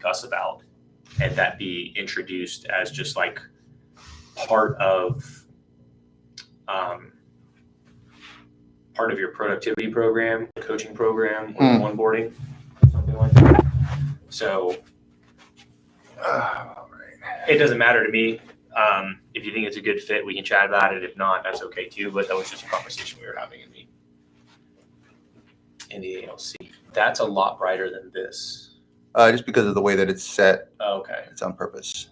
Gus about, and that be introduced as just like part of your productivity program, coaching program, or onboarding, something like that. So it doesn't matter to me. If you think it's a good fit, we can chat about it. If not, that's okay too. But that was just a conversation we were having in the ALC. That's a lot brighter than this. Just because of the way that it's set. Oh, okay. It's on purpose.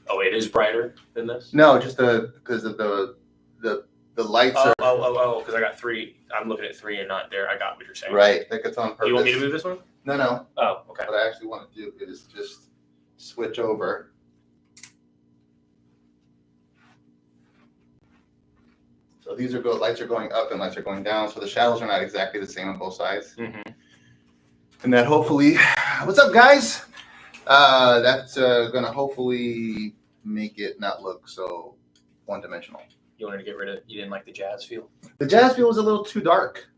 Oh, it is brighter than this? No, just because of the lights are. Oh, because I got 3. I'm looking at 3 and not there. I got what you're saying. Right. Like it's on purpose. Do you want me to move this one? No. Oh, okay. What I actually want to do is just switch over. So these are lights are going up and lights are going down. So the shadows are not exactly the same on both sides. Mm-hmm. And that hopefully, what's up, guys? That's going to hopefully make it not look so one-dimensional. You wanted to get rid of, you didn't like the jazz feel? The jazz feel was a little too dark.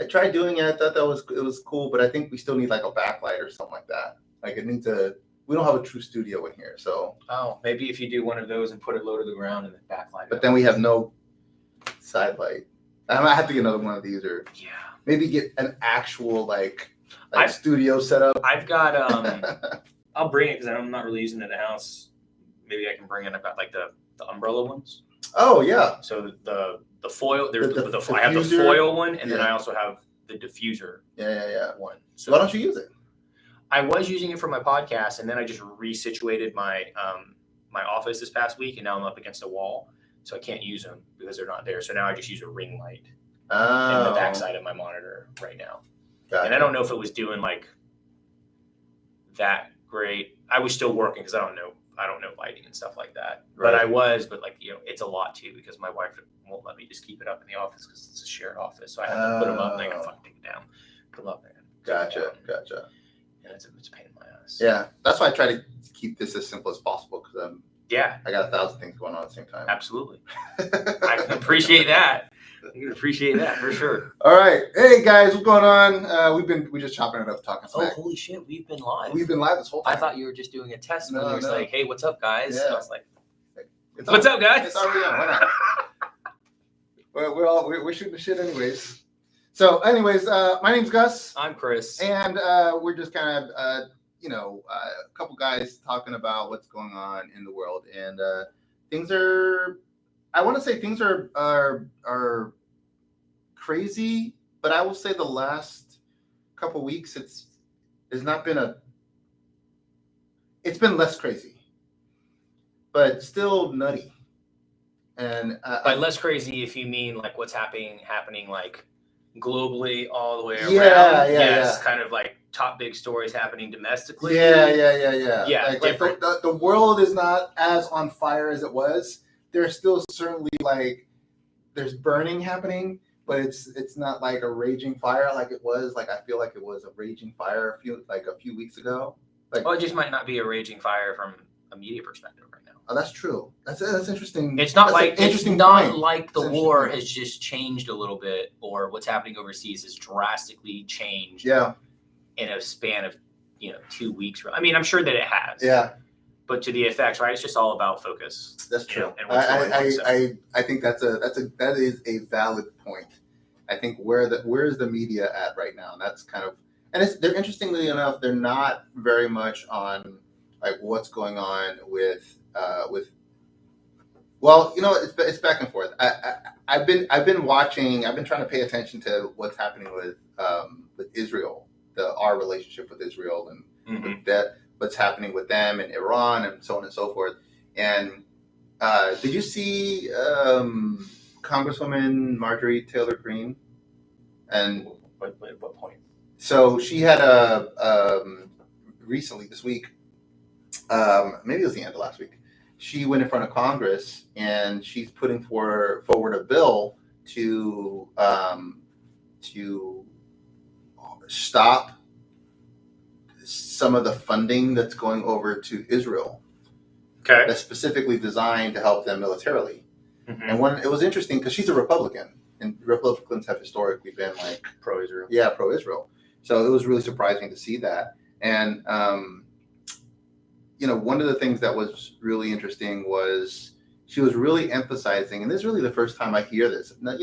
I tried doing it. I thought it was cool, but I think we still need like a backlight or something like that. Like it needs we don't have a true studio in here, so. Oh, maybe if you do one of those and put it low to the ground and then backlight. But then we have no side light. I might have to get another one of these, or maybe get an actual like studio setup. I've got I'll bring it because I'm not really using it in the house. Maybe I can bring it. I've got like the umbrella ones. Oh yeah. So the foil. I have the diffuser. foil one, and then I also have the diffuser. Yeah. One. So why don't you use it? I was using it for my podcast, and then I just resituated my my office this past week, and now I'm up against a wall, so I can't use them because they're not there. So now I just use a ring light in the backside of my monitor right now. Gotcha. And I don't know if it was doing like that great. I was still working because I don't know lighting and stuff like that. Right. But I was, like, it's a lot too because my wife won't let me just keep it up in the office because it's a shared office. So I have to put them up and I gotta fucking take it down. Put them up there. Gotcha. And it's a pain in my ass. Yeah, that's why I try to keep this as simple as possible because I got 1,000 things going on at the same time. Absolutely. I can appreciate that. I can appreciate that for sure. All right, hey guys, what's going on? We just chopping it up, talking smack. Oh, holy shit, we've been live. We've been live this whole time. I thought you were just doing a test when you were like, "Hey, what's up, guys?" Yeah. I was like, "What's up, guys?" It's already on. Why not? we're shooting the shit anyways. So, anyways, my name's Gus. I'm Chris, and we're just kind of a couple guys talking about what's going on in the world, and things are. I want to say things are crazy, but I will say the last couple weeks it's been less crazy, but still nutty. And by less crazy, if you mean like what's happening like globally all the way around. Yeah. Kind of like top big stories happening domestically. Yeah. Like the world is not as on fire as it was. There's still certainly there's burning happening, but it's not like a raging fire like it was. Like I feel like it was a raging fire a few weeks ago. It just might not be a raging fire from a media perspective right now. Oh, that's true. That's interesting. It's not like the war point. has just changed a little bit, or what's happening overseas has drastically changed. Yeah. In a span of 2 weeks. I mean, I'm sure that it has. Yeah. But to the effects, right? It's just all about focus. That's true. And what's going on, I think that is a valid point. I think where is the media at right now? And that's kind of, and they're interestingly enough, they're not very much on like what's going on with it's back and forth. I've been trying to pay attention to what's happening with Israel, our relationship with Israel, and with that. What's happening with them and Iran and so on and so forth. And did you see Congresswoman Marjorie Taylor Greene? And what point? So she had recently this week, maybe it was the end of last week, she went in front of Congress and she's putting forward a bill to stop some of the funding that's going over to Israel. Okay. That's specifically designed to help them militarily. Mm-hmm. And it was interesting because she's a Republican, and Republicans have historically been like pro-Israel. Yeah, pro-Israel. So it was really surprising to see that. And, one of the things that was really interesting was she was really emphasizing, and this is really the first time I hear this. Now,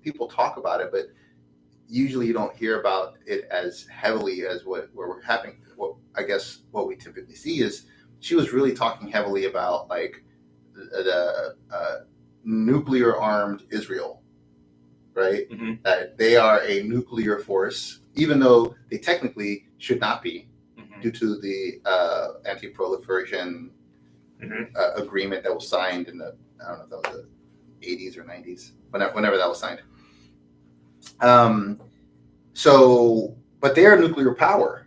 people talk about it, but usually you don't hear about it as heavily as what we're happening. What we typically see is she was really talking heavily about like the nuclear armed Israel, right? Mm-hmm. That they are a nuclear force, even though they technically should not be, due to the anti-proliferation agreement that was signed in the, I don't know if that was the 80s or 90s, whenever that was signed. But they are nuclear power,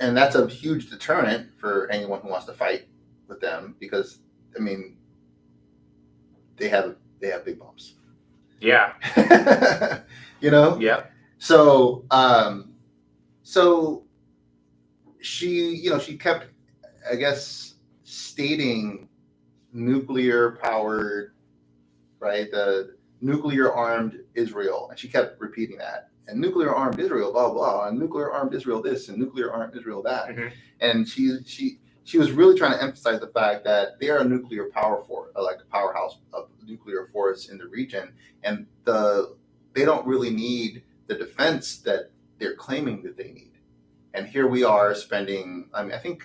and that's a huge deterrent for anyone who wants to fight with them, because I mean, they have big bombs. Yeah. Yeah. So she kept, I guess, stating nuclear powered, right? The nuclear armed Israel, and she kept repeating that. And nuclear armed Israel, blah blah, and nuclear armed Israel this, and nuclear armed Israel that. Mm-hmm. And she was really trying to emphasize the fact that they are a nuclear like a powerhouse of nuclear force in the region, and they don't really need the defense that they're claiming that they need. And here we are spending. I mean, I think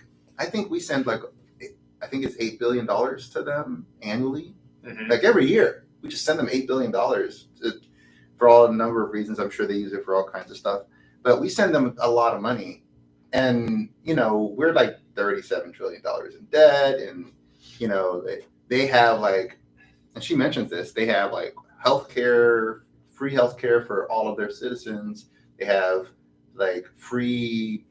we send I think it's $8 billion to them annually, like every year. We just send them $8 billion for all a number of reasons. I'm sure they use it for all kinds of stuff, but we send them a lot of money, and we're like $37 trillion in debt, and they have like, and she mentions this, they have like free healthcare for all of their citizens. They have like free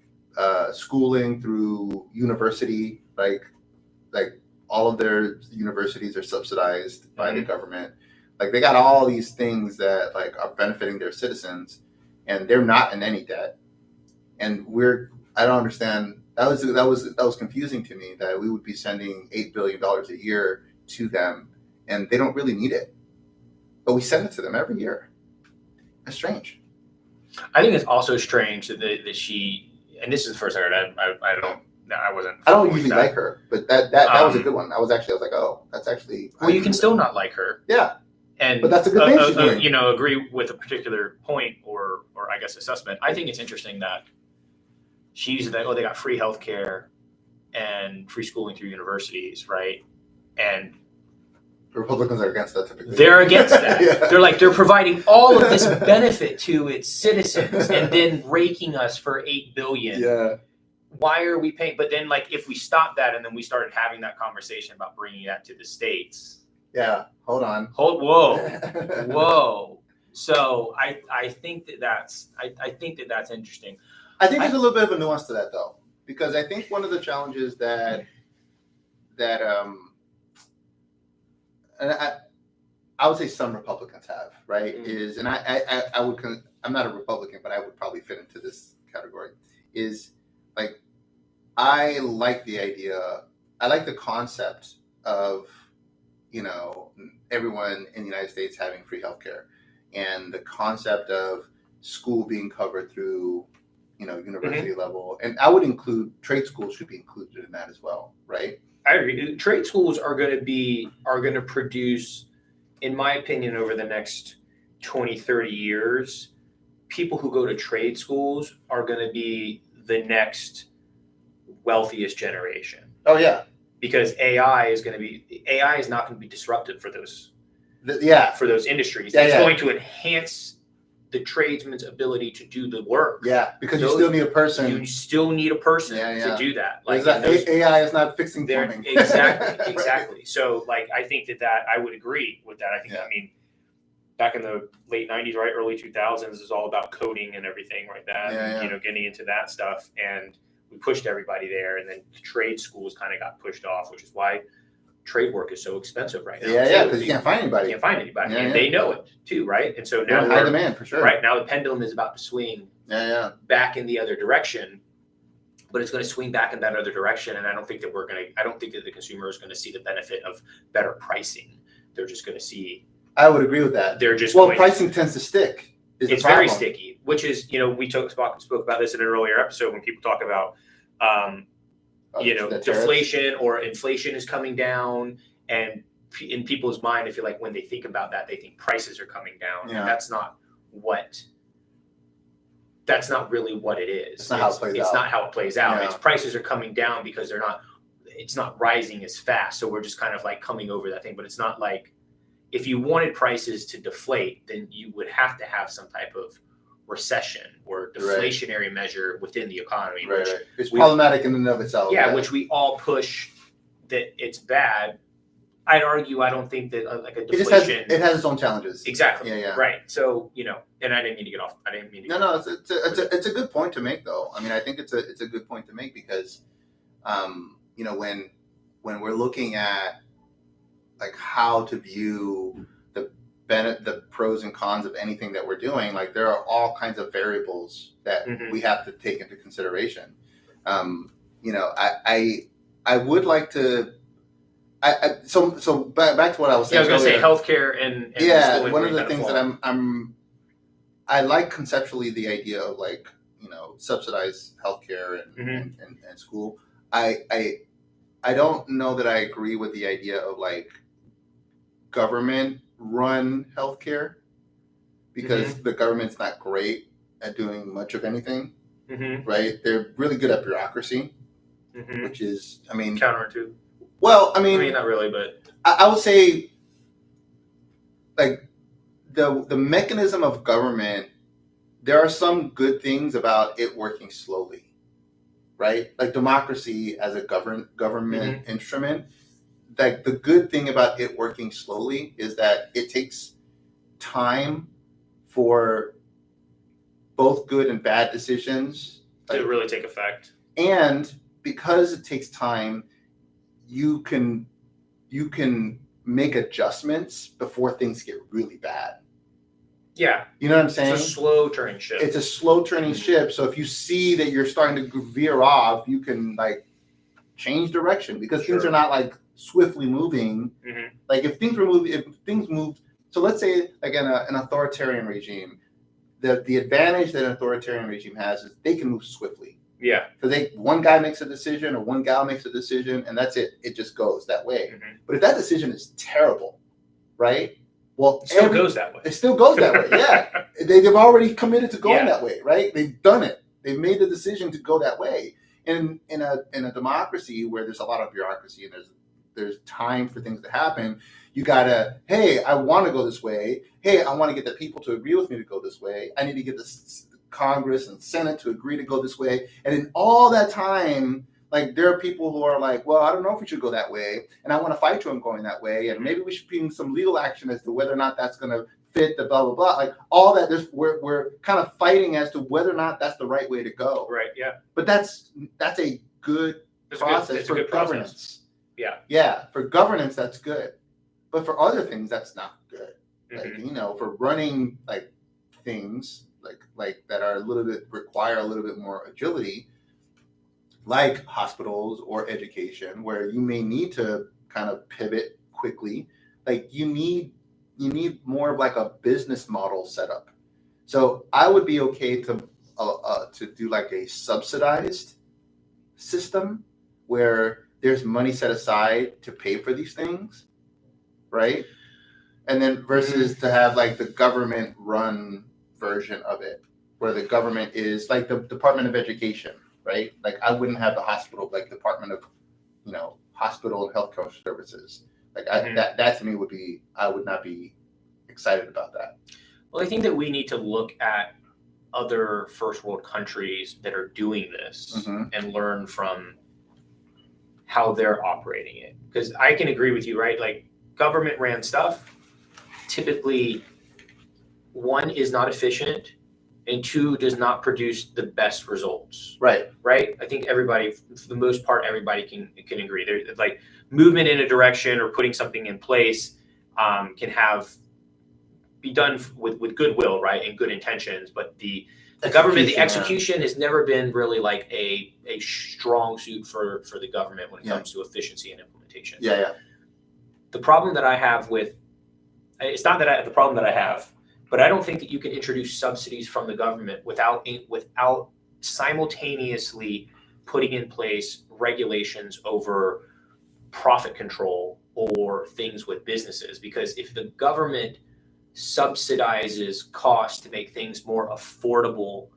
schooling through university, like all of their universities are subsidized by the government. Like they got all these things that like are benefiting their citizens, and they're not in any debt. And I don't understand. That was confusing to me, that we would be sending $8 billion a year to them, and they don't really need it, but we send it to them every year. That's strange. I think it's also strange that she, and this is the first I heard. I don't usually like her, but that was a good one. I was like, oh, that's actually. Well, you can still not like her. Yeah. But that's a good thing she's doing. Agree with a particular point or I guess assessment. I think it's interesting that she's that, they got free healthcare and free schooling through universities, right? And Republicans are against that typically. They're against that. Yeah. They're providing all of this benefit to its citizens and then raking us for $8 billion. Yeah. Why are we paying? But then, like, if we stop that and then we started having that conversation about bringing that to the states. Yeah. Hold on. Whoa. So I think that's interesting. I think there's a little bit of a nuance to that, though, because I think one of the challenges that I would say some Republicans have, right, is, and I'm not a Republican, but I would probably fit into this category, is like, I like the idea, I like the concept of, everyone in the United States having free healthcare, and the concept of school being covered through, university level. And I would include trade schools should be included in that as well, right? I agree. Trade schools are going to produce, in my opinion, over the next 20, 30 years, people who go to trade schools are going to be the next wealthiest generation. Oh yeah. Because AI is not going to be disruptive for those. For those industries. It's going to enhance the tradesman's ability to do the work. Yeah, because you still need a person. You still need a person to do that. Like AI is not fixing plumbing. Exactly. So, like, I think that I would agree with that. I mean, back in the late 90s, right, early 2000s, is all about coding and everything like that. Getting into that stuff, and we pushed everybody there, and then the trade schools kind of got pushed off, which is why trade work is so expensive right now. Yeah, because you can't find anybody. And they know it too, right? And so now high demand for sure. Right now, the pendulum is about to swing back in the other direction, but it's going to swing back in that other direction. And I don't think that the consumer is going to see the benefit of better pricing. They're just going to see. I would agree with that. They're just pricing tends to stick. It's very sticky, which is, we spoke about this in an earlier episode when people talk about, deflation or inflation is coming down, and in people's mind, I feel like when they think about that, they think prices are coming down. Yeah. And that's not really what it is. It's not how it plays out. It's not how it plays out. Yeah. It's prices are coming down because it's not rising as fast. So we're just kind of like coming over that thing, but it's not like, if you wanted prices to deflate, then you would have to have some type of recession or deflationary measure within the economy. Right. It's problematic in and of itself. Yeah, which we all push that it's bad. I'd argue, I don't think that like a deflation. It has its own challenges. Exactly. Yeah. So, and I didn't mean to get off. No, it's a good point to make, though. I mean, I think it's a good point to make because, when we're looking at like how to view the pros and cons of anything that we're doing, like there are all kinds of variables that we have to take into consideration. I would like to. So back to what I was saying. I was going to say healthcare and one of the things that I like conceptually the idea of like subsidized healthcare and school. I don't know that I agree with the idea of like government run healthcare because the government's not great at doing much of anything. Right? They're really good at bureaucracy, which is, counterintuitive. Well, not really, but I would say, like, the mechanism of government, there are some good things about it working slowly, right? Like democracy as a government instrument. Like the good thing about it working slowly is that it takes time for both good and bad decisions to really take effect. And because it takes time, you can make adjustments before things get really bad. Yeah. You know what I'm saying? It's a slow turning ship. It's a slow turning ship. So if you see that you're starting to veer off, you can like change direction because things are not like swiftly moving. Like if things move. So let's say like in an authoritarian regime, the advantage that an authoritarian regime has is they can move swiftly. Yeah. Because one guy makes a decision or one gal makes a decision and that's it. It just goes that way. But if that decision is terrible, right? Well, it still goes that way. It still goes that way, yeah. They've already committed to going that way, right? They've done it. They've made the decision to go that way. And in a democracy where there's a lot of bureaucracy and there's time for things to happen, you gotta, hey, I want to go this way. Hey, I want to get the people to agree with me to go this way. I need to get this Congress and Senate to agree to go this way. And in all that time, like there are people who are like, well, I don't know if we should go that way. And I want to fight you on going that way. And maybe we should bring some legal action as to whether or not that's going to fit the blah, blah, blah. Like all that, we're kind of fighting as to whether or not that's the right way to go. Right, yeah. But that's a good process for governance. Yeah. Yeah, for governance, that's good. But for other things, that's not good. Like, for running like things like that are require a little bit more agility, like hospitals or education, where you may need to kind of pivot quickly. Like you need more of like a business model setup. So I would be okay to do like a subsidized system where there's money set aside to pay for these things, right? And then versus to have like the government run version of it, where the government is like the Department of Education, right? Like I wouldn't have the hospital, like Department of, hospital and healthcare services. Like that to me I would not be excited about that. Well, I think that we need to look at other first world countries that are doing this and learn from how they're operating it. Because I can agree with you, right? Like government ran stuff, typically one is not efficient and two does not produce the best results. Right. I think everybody, for the most part, everybody can agree. There's like movement in a direction or putting something in place can be done with goodwill, right, and good intentions. But the government, the execution has never been really like a strong suit for the government when it comes to efficiency and implementation. Yeah. The problem that I have with it's not that the problem that I have. But I don't think that you can introduce subsidies from the government without simultaneously putting in place regulations over profit control or things with businesses. Because if the government subsidizes costs to make things more affordable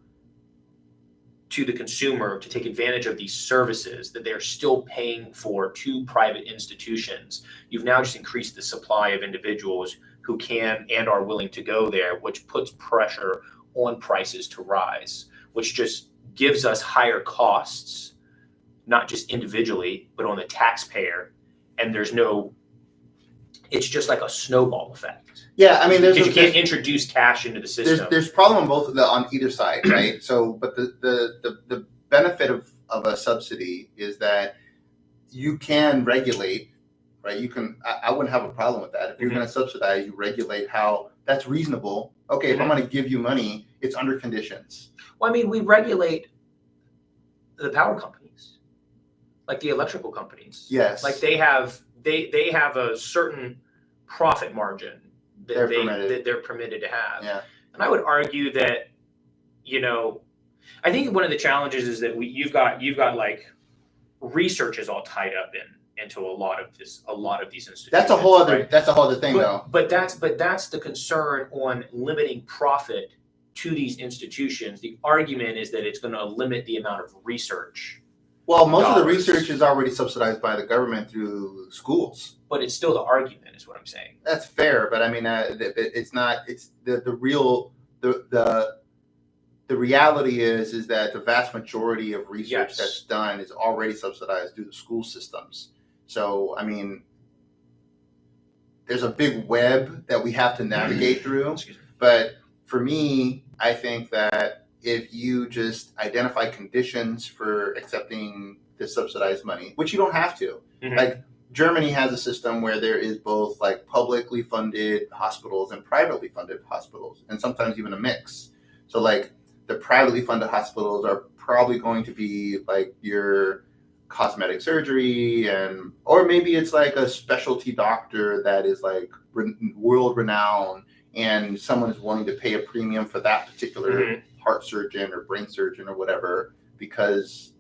to the consumer to take advantage of these services that they're still paying for to private institutions, you've now just increased the supply of individuals who can and are willing to go there, which puts pressure on prices to rise, which just gives us higher costs, not just individually, but on the taxpayer. And it's just like a snowball effect. Yeah, I mean, you can't introduce cash into the system. There's problem on either side, right? So, but the benefit of a subsidy is that you can regulate, right? I wouldn't have a problem with that. If you're going to subsidize, you regulate how that's reasonable. Okay, if I'm going to give you money, it's under conditions. Well, I mean, we regulate the power companies, like the electrical companies. Yes. Like they have a certain profit margin that they're permitted to have. Yeah. And I would argue that, I think one of the challenges is that you've got like research is all tied up into a lot of these institutions. That's a whole other thing, though. But that's the concern on limiting profit to these institutions. The argument is that it's going to limit the amount of research. Well, most of the research is already subsidized by the government through schools. But it's still the argument, is what I'm saying. That's fair, but I mean, it's not. It's the reality is that the vast majority of research that's done is already subsidized through the school systems. So, I mean, there's a big web that we have to navigate through. But for me, I think that if you just identify conditions for accepting the subsidized money, which you don't have to, like Germany has a system where there is both like publicly funded hospitals and privately funded hospitals, and sometimes even a mix. So like the privately funded hospitals are probably going to be like your cosmetic surgery, or maybe it's like a specialty doctor that is like world renowned, and someone is willing to pay a premium for that particular heart surgeon or brain surgeon or whatever because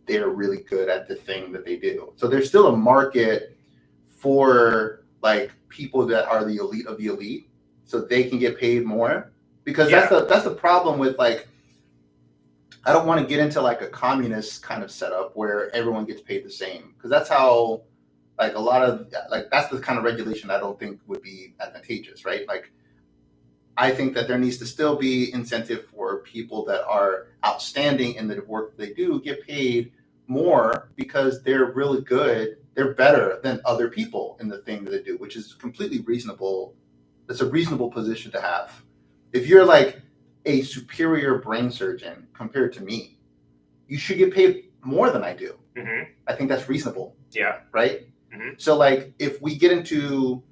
they're really good at the thing that they do. So there's still a market for like people that are the elite of the elite, so they can get paid more. Because that's the problem with like, I don't want to get into like a communist kind of setup where everyone gets paid the same, because that's how like a lot of like that's the kind of regulation I don't think would be advantageous, right? Like I think that there needs to still be incentive for people that are outstanding in the work they do get paid more because they're really good. They're better than other people in the thing that they do, which is completely reasonable. It's a reasonable position to have. If you're like a superior brain surgeon compared to me, you should get paid more than I do. I think that's reasonable. Yeah. Right? So like if we get into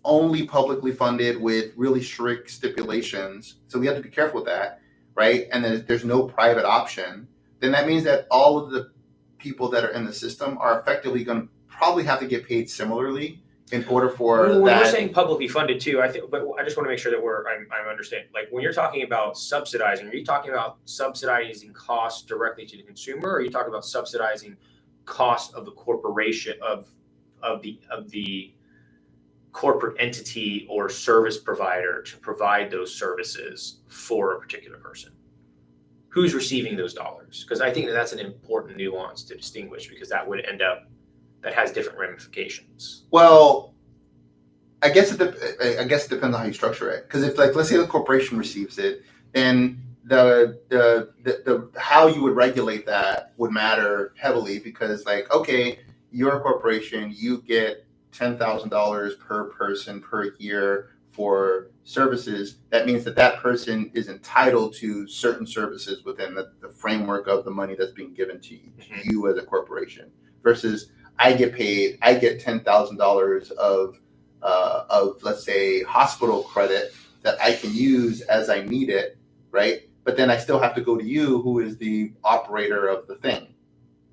only publicly funded with really strict stipulations, so we have to be careful with that, right? And then there's no private option, then that means that all of the people that are in the system are effectively going to probably have to get paid similarly in order for when that. We're saying publicly funded too, I think, but I just want to make sure that I'm understanding. Like when you're talking about subsidizing, are you talking about subsidizing costs directly to the consumer, or are you talking about subsidizing costs of the corporation of the corporate entity or service provider to provide those services for a particular person? Who's receiving those dollars? Because I think that's an important nuance to distinguish, because that has different ramifications. Well, I guess it depends on how you structure it. Because if, like, let's say the corporation receives it, then the how you would regulate that would matter heavily, because, like, okay, you're a corporation, you get $10,000 per person per year for services. That means that person is entitled to certain services within the framework of the money that's being given to you as a corporation. Versus I get $10,000 of let's say hospital credit that I can use as I need it, right? But then I still have to go to you, who is the operator of the thing,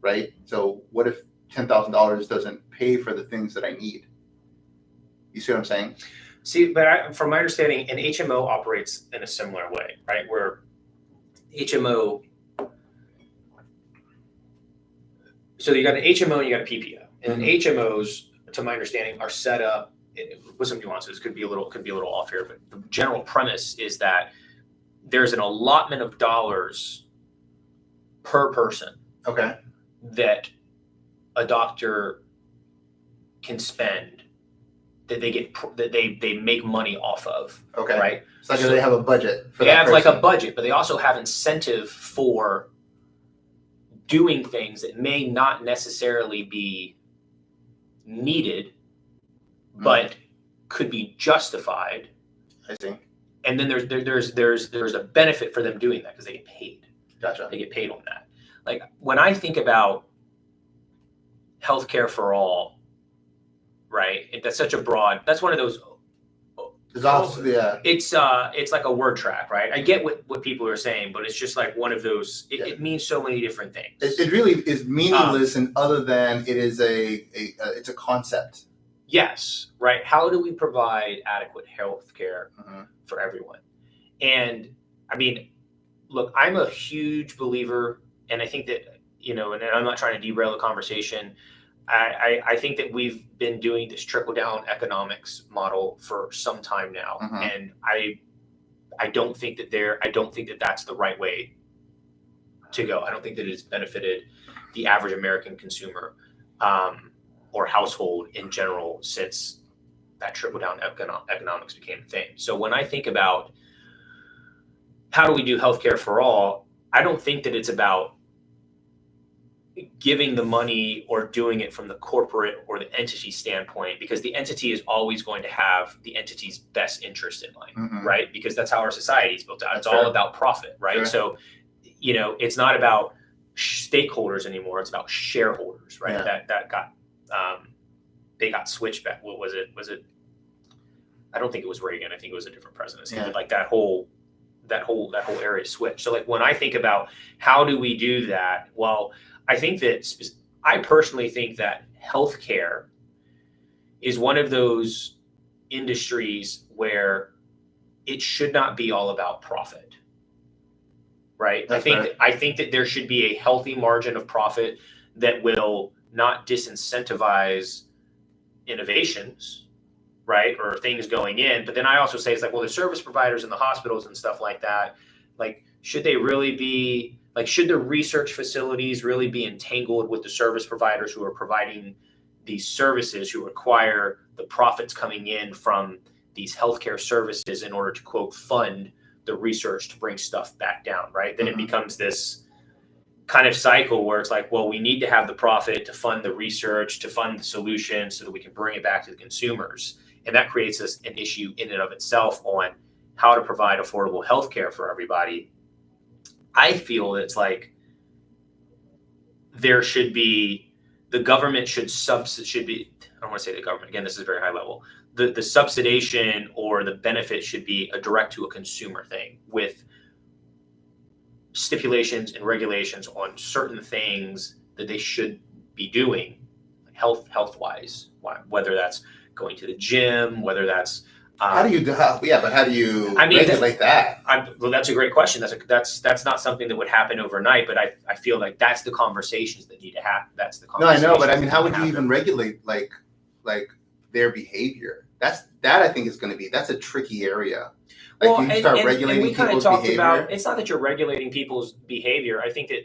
right? So what if $10,000 doesn't pay for the things that I need? You see what I'm saying? See, but from my understanding, an HMO operates in a similar way, right? Where HMO, so you got an HMO and you got a PPO, and HMOs, to my understanding, are set up with some nuances. Could be a little off here, but the general premise is that there's an allotment of dollars per person. Okay. That a doctor can spend, that they get, that they make money off of. Okay. Right. It's like they have a budget. They have like a budget, but they also have incentive for doing things that may not necessarily be needed, but could be justified. I see. And then there's a benefit for them doing that because they get paid. Gotcha. They get paid on that. Like when I think about healthcare for all, right? That's such a broad. That's one of those. It's also, yeah. It's like a word track, right? I get what people are saying, but it's just like one of those. It means so many different things. It really is meaningless, and other than it is it's a concept. Yes, right. How do we provide adequate health care for everyone? And I mean, look, I'm a huge believer, and I think that, and I'm not trying to derail the conversation. I think that we've been doing this trickle down economics model for some time now, and I don't think that that's the right way to go. I don't think that it's benefited the average American consumer or household in general since that trickle down economics became a thing. So when I think about how do we do healthcare for all, I don't think that it's about giving the money or doing it from the corporate or the entity standpoint, because the entity is always going to have the entity's best interest in mind, right? Because that's how our society is built out. It's all about profit, right? Sure. So, it's not about stakeholders anymore. It's about shareholders, right? Yeah. That got, they got switched back. What was it? I don't think it was Reagan. I think it was a different presidency. Yeah. But like that whole area switched. So like when I think about how do we do that? Well, I personally think that healthcare is one of those industries where it should not be all about profit, right? I think that there should be a healthy margin of profit that will not disincentivize innovations, right? Or things going in. But then I also say it's like, well, the service providers and the hospitals and stuff like that, like, should they really be, like, should the research facilities really be entangled with the service providers who are providing these services, who require the profits coming in from these healthcare services in order to, quote, fund the research to bring stuff back down, right? Then it becomes this kind of cycle where it's like, well, we need to have the profit to fund the research, to fund the solution so that we can bring it back to the consumers. And that creates an issue in and of itself on how to provide affordable healthcare for everybody. I feel it's like there should be, the government should be, I don't want to say the government, again, this is very high level. The subsidization or the benefit should be a direct to a consumer thing with stipulations and regulations on certain things that they should be doing health-wise, whether that's going to the gym, whether that's how do you regulate that? Well, that's a great question. That's not something that would happen overnight, but I feel like that's the conversations that need to happen. That's the conversations. No, I know, but I mean, how would you even regulate like their behavior? That I think is going to be, that's a tricky area. Like, well, you start regulating we kind of people's talked behavior. about, it's not that you're regulating people's behavior. I think that,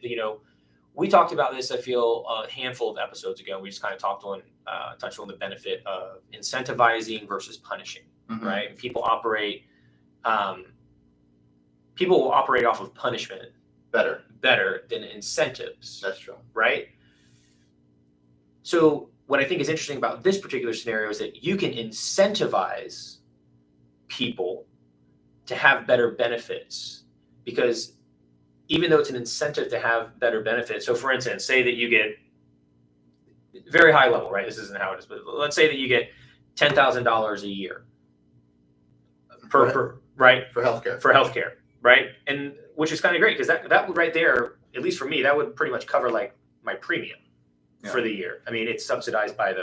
we talked about this, I feel, a handful of episodes ago. We just kind of touched on the benefit of incentivizing versus punishing, right? People will operate off of punishment better than incentives. That's true. Right? So what I think is interesting about this particular scenario is that you can incentivize people to have better benefits, because even though it's an incentive to have better benefits. So for instance, say that you get very high level, right? This isn't how it is, but let's say that you get $10,000 a year per right? For healthcare. Right? And which is kind of great, because that would right there, at least for me, that would pretty much cover like my premium for the year. I mean, it's subsidized by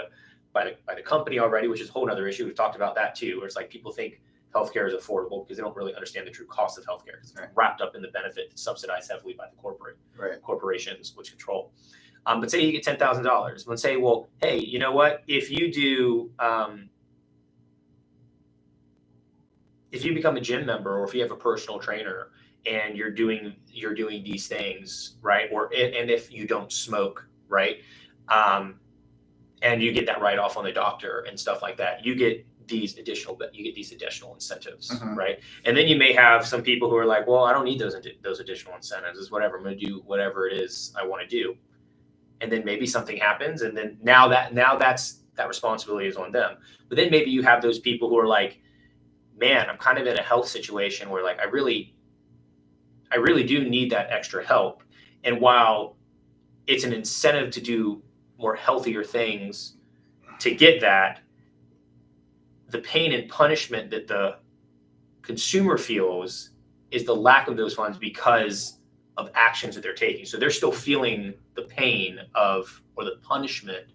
by the company already, which is a whole other issue. We've talked about that too, where it's like people think healthcare is affordable because they don't really understand the true cost of healthcare. It's wrapped up in the benefit that's subsidized heavily by the corporations which control. But say you get $10,000. Let's say, well, hey, you know what? If you become a gym member, or if you have a personal trainer and you're doing these things, right? And if you don't smoke, right? And you get that write-off on the doctor and stuff like that, you get these additional incentives, right? And then you may have some people who are like, well, I don't need those additional incentives. It's whatever, I'm going to do whatever it is I want to do. And then maybe something happens, and then now that responsibility is on them. But then maybe you have those people who are like, man, I'm kind of in a health situation where like I really do need that extra help. And while it's an incentive to do more healthier things to get that, the pain and punishment that the consumer feels is the lack of those funds because of actions that they're taking. So they're still feeling the pain or the punishment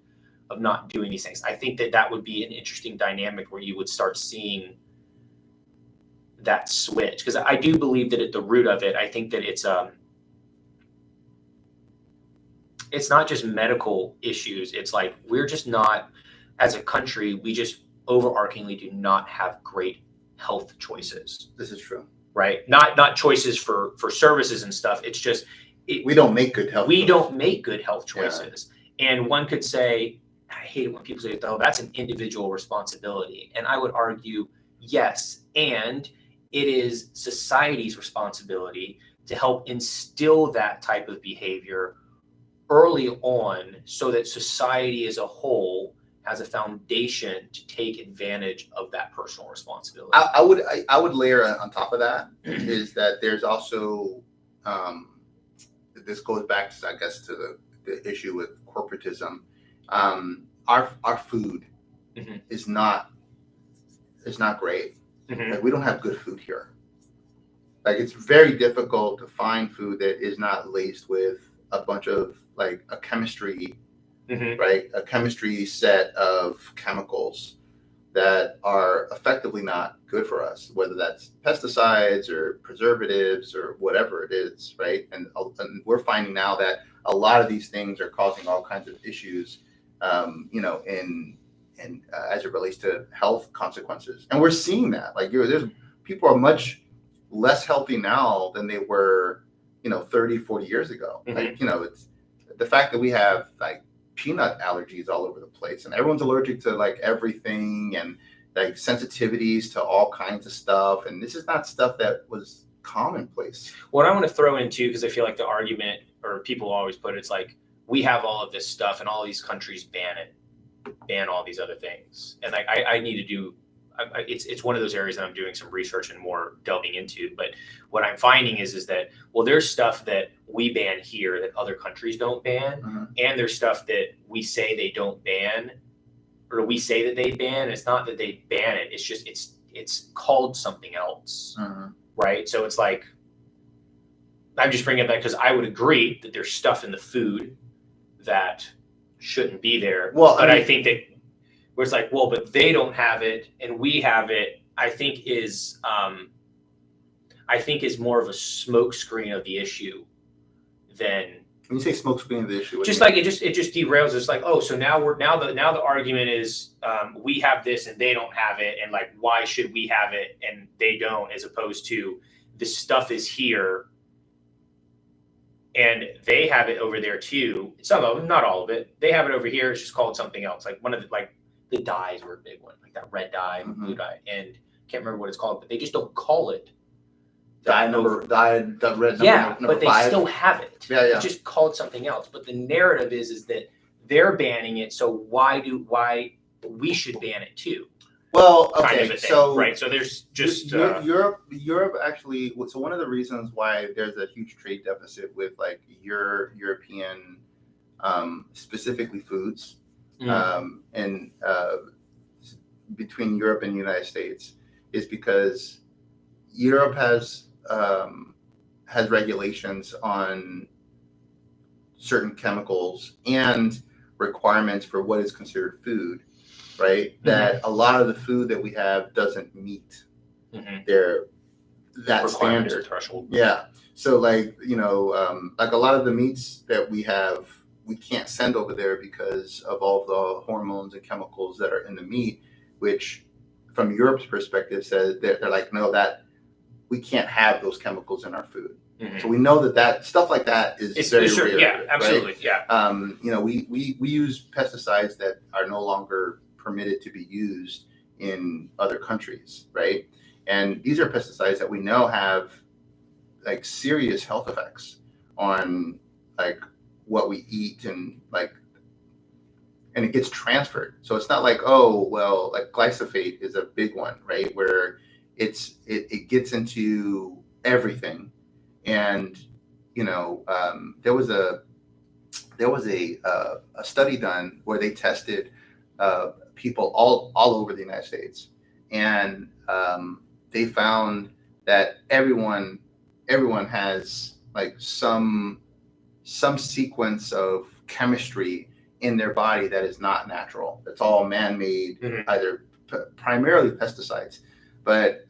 of not doing these things. I think that would be an interesting dynamic where you would start seeing that switch, because I do believe that at the root of it, I think that it's not just medical issues. It's like we're just not, as a country, we just overarchingly do not have great health choices. This is true, right? Not choices for services and stuff. It's just we don't make good health. We don't make good health choices, and one could say, I hate it when people say, "Oh, that's an individual responsibility," and I would argue, yes, and it is society's responsibility to help instill that type of behavior early on so that society as a whole has a foundation to take advantage of that personal responsibility. I would layer on top of that is that there's also, this goes back, I guess, to the issue with corporatism. Our food is not great. Like, we don't have good food here. Like, it's very difficult to find food that is not laced with a bunch of like a chemistry, right? A chemistry set of chemicals that are effectively not good for us, whether that's pesticides or preservatives or whatever it is, right? And we're finding now that a lot of these things are causing all kinds of issues, and as it relates to health consequences. And we're seeing that, like, there's people are much less healthy now than they were, 30, 40 years ago. Like, it's the fact that we have like peanut allergies all over the place and everyone's allergic to like everything, and like sensitivities to all kinds of stuff. And this is not stuff that was commonplace. What I want to throw into, because I feel like the argument, or people always put it, it's like, we have all of this stuff and all these countries ban all these other things. And like, I need to do, it's one of those areas that I'm doing some research and more delving into. But what I'm finding is that, well, there's stuff that we ban here that other countries don't ban. And there's stuff that we say they don't ban, or we say that they ban. It's not that they ban it. It's just, it's called something else. Right. So it's like, I'm just bringing it back because I would agree that there's stuff in the food that shouldn't be there. Well, but I think that where it's like, well, but they don't have it and we have it, I think is more of a smokescreen of the issue than. When you say smokescreen of the issue, just like it just derails. It's like, oh, so now the argument is we have this and they don't have it, and like, why should we have it and they don't, as opposed to this stuff is here and they have it over there too. Some of them, not all of it. They have it over here. It's just called something else. Like one of the dyes were a big one, like that red dye, blue dye, and can't remember what it's called, but they just don't call it the red number, but they 5. Still have it. Yeah. It's just called something else. But the narrative is that they're banning it, so why we should ban it too? Well, okay, so right. So there's just Europe actually. So one of the reasons why there's a huge trade deficit with like European, specifically foods, and between Europe and the United States, is because Europe has regulations on certain chemicals and requirements for what is considered food right? That a lot of the food that we have doesn't meet that standard threshold. Yeah. So like, like a lot of the meats that we have, we can't send over there because of all the hormones and chemicals that are in the meat, which from Europe's perspective says they're like, no, that we can't have those chemicals in our food. So we know that stuff like that is very rare. Yeah, absolutely. Right? Yeah. We use pesticides that are no longer permitted to be used in other countries, right? And these are pesticides that we know have like serious health effects on like what we eat and it gets transferred. So it's not like, oh, well, like glyphosate is a big one, right? Where it gets into everything. And, there was a study done where they tested people all over the United States. And they found that everyone has like some sequence of chemistry in their body that is not natural. It's all man-made, either primarily pesticides, but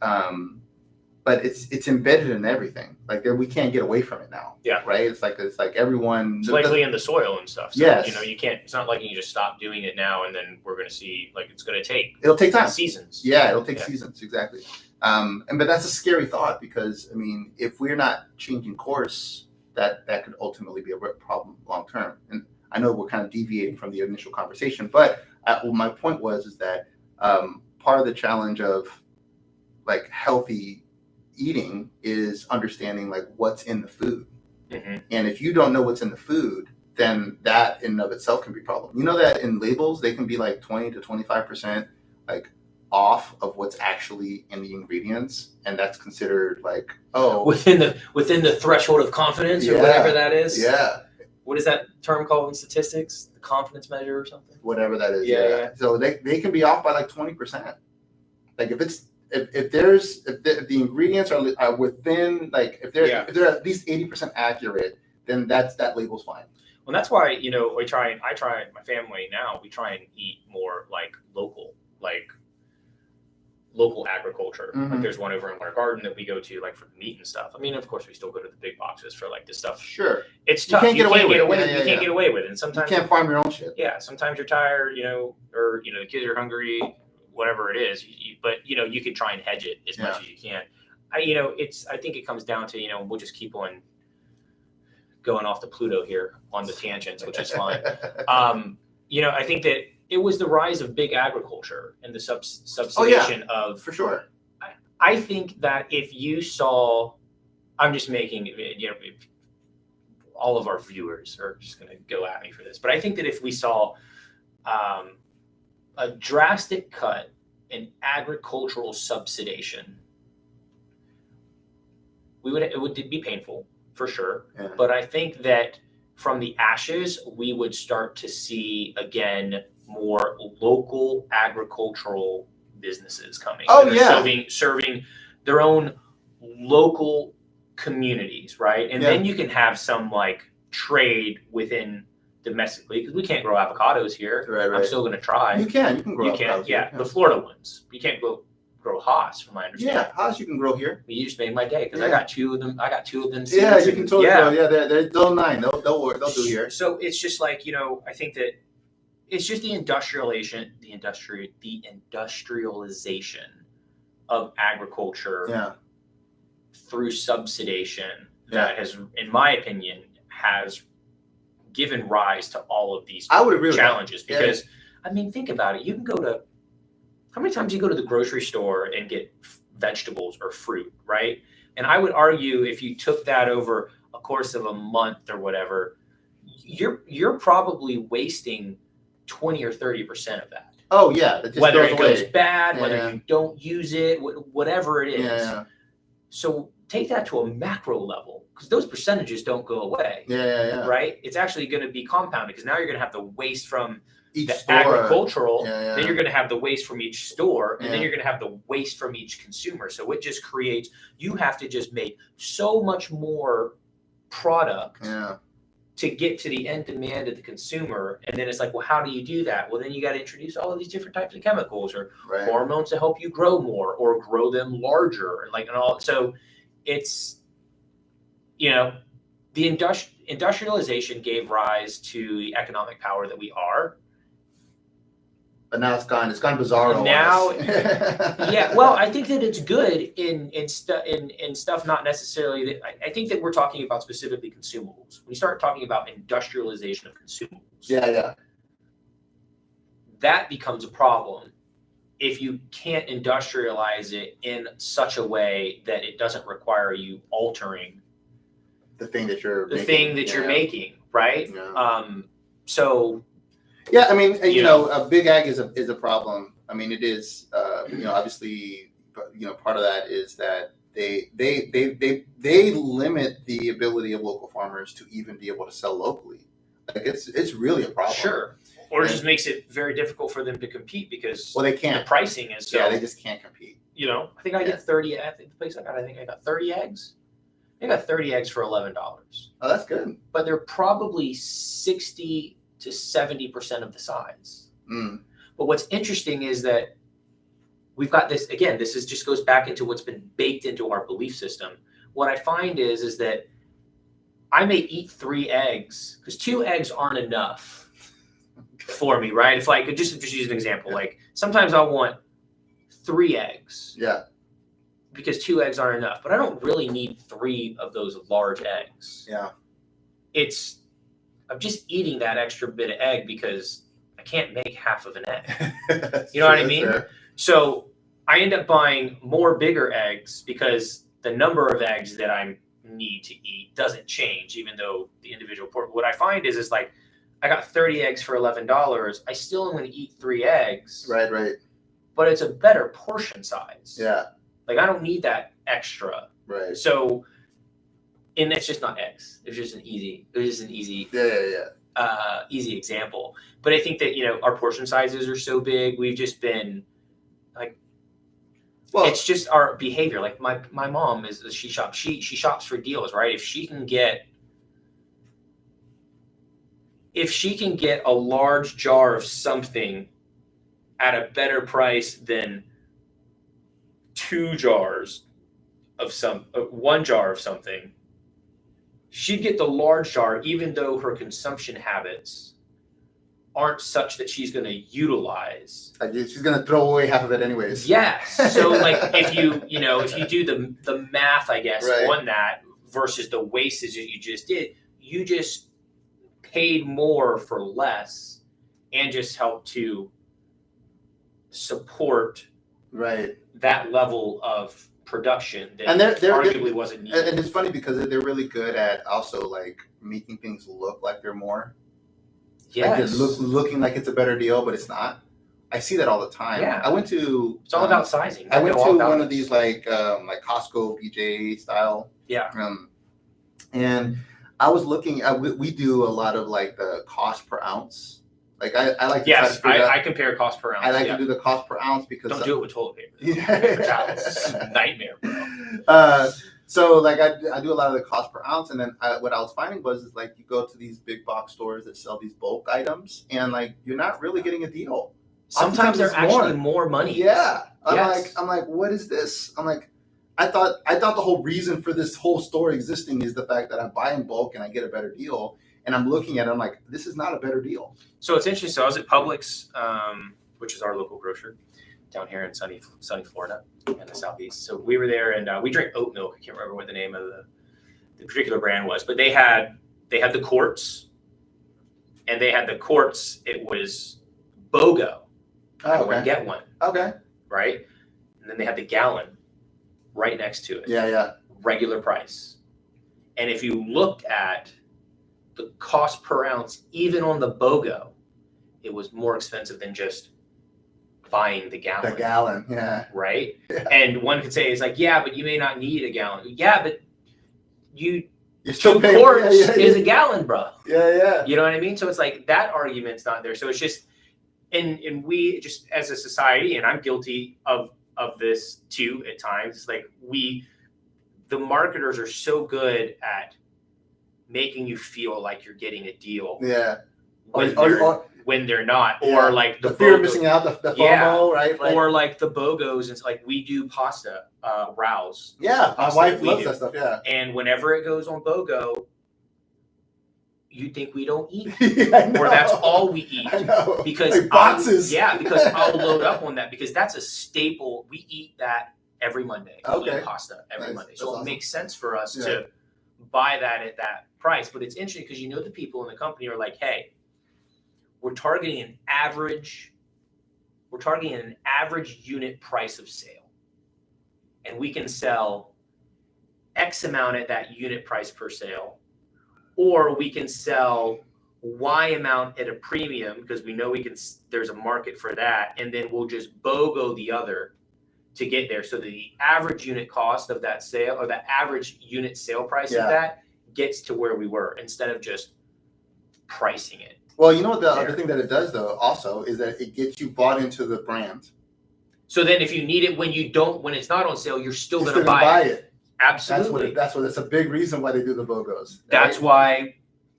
it's embedded in everything. Like we can't get away from it now. Yeah. Right. It's like everyone. It's likely in the soil and stuff. So, yes. You can't. It's not like you can just stop doing it now and then we're going to see like it's going to take. It'll take time. Seasons. Yeah, it'll take seasons, exactly. But that's a scary thought because I mean, if we're not changing course, that could ultimately be a problem long term. And I know we're kind of deviating from the initial conversation, but my point is that part of the challenge of like healthy eating is understanding like what's in the food. And if you don't know what's in the food, then that in and of itself can be a problem. You know that in labels they can be like 20 to 25% like off of what's actually in the ingredients, and that's considered like within the threshold of confidence or whatever that is. Yeah. What is that term called in statistics? The confidence measure or something? Whatever that is. Yeah. So they can be off by like 20%. Like if the ingredients are within like if they're at least 80% accurate, then that label's fine. Well, that's why I try my family now. We try and eat more like local agriculture. Like there's one over in our garden that we go to like for the meat and stuff. I mean, of course, we still go to the big boxes for like this stuff. Sure, it's tough. You can't get away with it. You can't get away with it. And sometimes you can't farm your own shit. Yeah, sometimes you're tired, or the kids are hungry. Whatever it is, but you can try and hedge it as much as you can. I think it comes down to we'll just keep on going off to Pluto here on the tangents, which is fine. I think that it was the rise of big agriculture and the subsidization of for sure. I think that if you saw, I'm just making all of our viewers are just going to go at me for this, but I think that if we saw a drastic cut in agricultural subsidization, it would be painful for sure. Yeah. But I think that from the ashes, we would start to see again more local agricultural businesses coming. Serving their own local communities, right? And then you can have some like trade within domestically, because we can't grow avocados here. Right. I'm still going to try. You can grow avocados. Yeah, the Florida ones. You can't grow Haas, from my understanding. Yeah, Haas you can grow here. You just made my day because I got two of them. Yeah, you can totally grow. Yeah, they're 9. They'll work. They'll do here. So it's just like I think that it's just the industrialization of agriculture through subsidization that has, in my opinion, has given rise to all of these challenges. Because I mean, think about it. You can go to how many times you go to the grocery store and get vegetables or fruit, right? And I would argue if you took that over a course of a month or whatever, you're probably wasting 20 or 30% of that. Oh yeah, whether it goes bad, whether you don't use it, whatever it is. Yeah. So take that to a macro level, because those percentages don't go away. Yeah. Right? It's actually going to be compounded, because now you're going to have the waste from each store. Agricultural, then you're going to have the waste from each store, and then you're going to have the waste from each consumer. So it just creates, you have to just make so much more product to get to the end demand of the consumer. And then it's like, well, how do you do that? Well, then you got to introduce all of these different types of chemicals or hormones to help you grow more or grow them larger, and all. So it's, the industrialization gave rise to the economic power that we are. But now it's gone bizarro. Now, yeah. Well, I think that it's good in stuff, not necessarily that. I think that we're talking about specifically consumables. When you start talking about industrialization of consumables, that becomes a problem if you can't industrialize it in such a way that it doesn't require you altering the thing that you're making, right? Yeah. So. Yeah, I mean, a big ag is a problem. I mean, it is. Obviously, part of that is that they limit the ability of local farmers to even be able to sell locally. Like it's really a problem. Sure. Or it just makes it very difficult for them to compete because they can't. The pricing is so. Yeah, they just can't compete. I think I get 30. I think the place I got 30 eggs. I got 30 eggs for $11. Oh, that's good. But they're probably 60 to 70% of the size. But what's interesting is that we've got this, again, this just goes back into what's been baked into our belief system. What I find is that I may eat 3 eggs because 2 eggs aren't enough for me, right? If just use an example, like sometimes I'll want 3 eggs. Yeah. Because 2 eggs aren't enough, but I don't really need 3 of those large eggs. Yeah. I'm just eating that extra bit of egg because I can't make half of an egg. You know what I mean? Fair. So I end up buying more bigger eggs because the number of eggs that I need to eat doesn't change, even though the individual portion. What I find is like, I got 30 eggs for $11. I still am going to eat 3 eggs. Right. But it's a better portion size. Yeah. Like I don't need that extra. Right. So. And it's just not eggs. It was just an easy. Easy example. But I think that our portion sizes are so big. We've just been like, it's just our behavior. Like my mom she shops for deals, right? If she can get a large jar of something at a better price than 2 jars of one jar of something. She'd get the large jar, even though her consumption habits aren't such that she's going to utilize. She's going to throw away half of it anyways. Yes. So, if you do the math, I guess, on that versus the wastage that you just did, you just paid more for less and just helped to support that level of production that arguably wasn't needed. And it's funny because they're really good at also making things look like they're more. Yes. Looking like it's a better deal, but it's not. I see that all the time. Yeah. I went to. It's all about sizing. I went to one of these like Costco BJ style. Yeah. And I was looking. We do a lot of the cost per ounce. I like to I compare cost per ounce. I like to do the cost per ounce because don't do it with toilet paper. Paper towels. It's a nightmare, bro. So I do a lot of the cost per ounce, and then what I was finding was you go to these big box stores that sell these bulk items, and you're not really getting a deal. Sometimes they're actually more money. Yeah. I'm like, what is this? I'm like, I thought the whole reason for this whole store existing is the fact that I buy in bulk and I get a better deal. And I'm looking at it, I'm like, this is not a better deal. So it's interesting. So I was at Publix, which is our local grocer down here in sunny Florida in the Southeast. So we were there and we drank oat milk. I can't remember what the name of the particular brand was, but they had the quarts, and they had the quarts. It was BOGO. One get one. Okay. Right. And then they had the gallon right next to it. Yeah. Regular price. And if you looked at the cost per ounce, even on the BOGO, it was more expensive than just buying the gallon. The gallon, yeah. Right? Yeah. And one could say, it's like, yeah, but you may not need a gallon. Yeah, but you're still 2 quarts is a gallon, bro. Yeah. You know what I mean? So it's like that argument's not there. So it's just, and we just as a society, and I'm guilty of this too at times, it's like the marketers are so good at making you feel like you're getting a deal. Yeah. When they're not, yeah. or like the fear of missing out, the FOMO, right? Like, or like the BOGOs. It's like we do pasta, rouse. Yeah, my wife loves that stuff. Yeah, and whenever it goes on BOGO, you think we don't eat, or that's all we eat. I know. Because like boxes. Because I'll load up on that because that's a staple. We eat that every Monday. We eat pasta every Monday, so it makes sense for us to buy that at that price. But it's interesting because the people in the company are like, hey, we're targeting an average unit price of sale, and we can sell X amount at that unit price per sale, or we can sell Y amount at a premium because we know there's a market for that, and then we'll just BOGO the other to get there. So the average unit cost of that sale, or the average unit sale price of that, gets to where we were instead of just pricing it. Well, you know what the other thing that it does though also is that it gets you bought into the brand. So then if you need it when it's not on sale, you're still going to buy it. Absolutely. That's what it's a big reason why they do the BOGOs. Right? That's why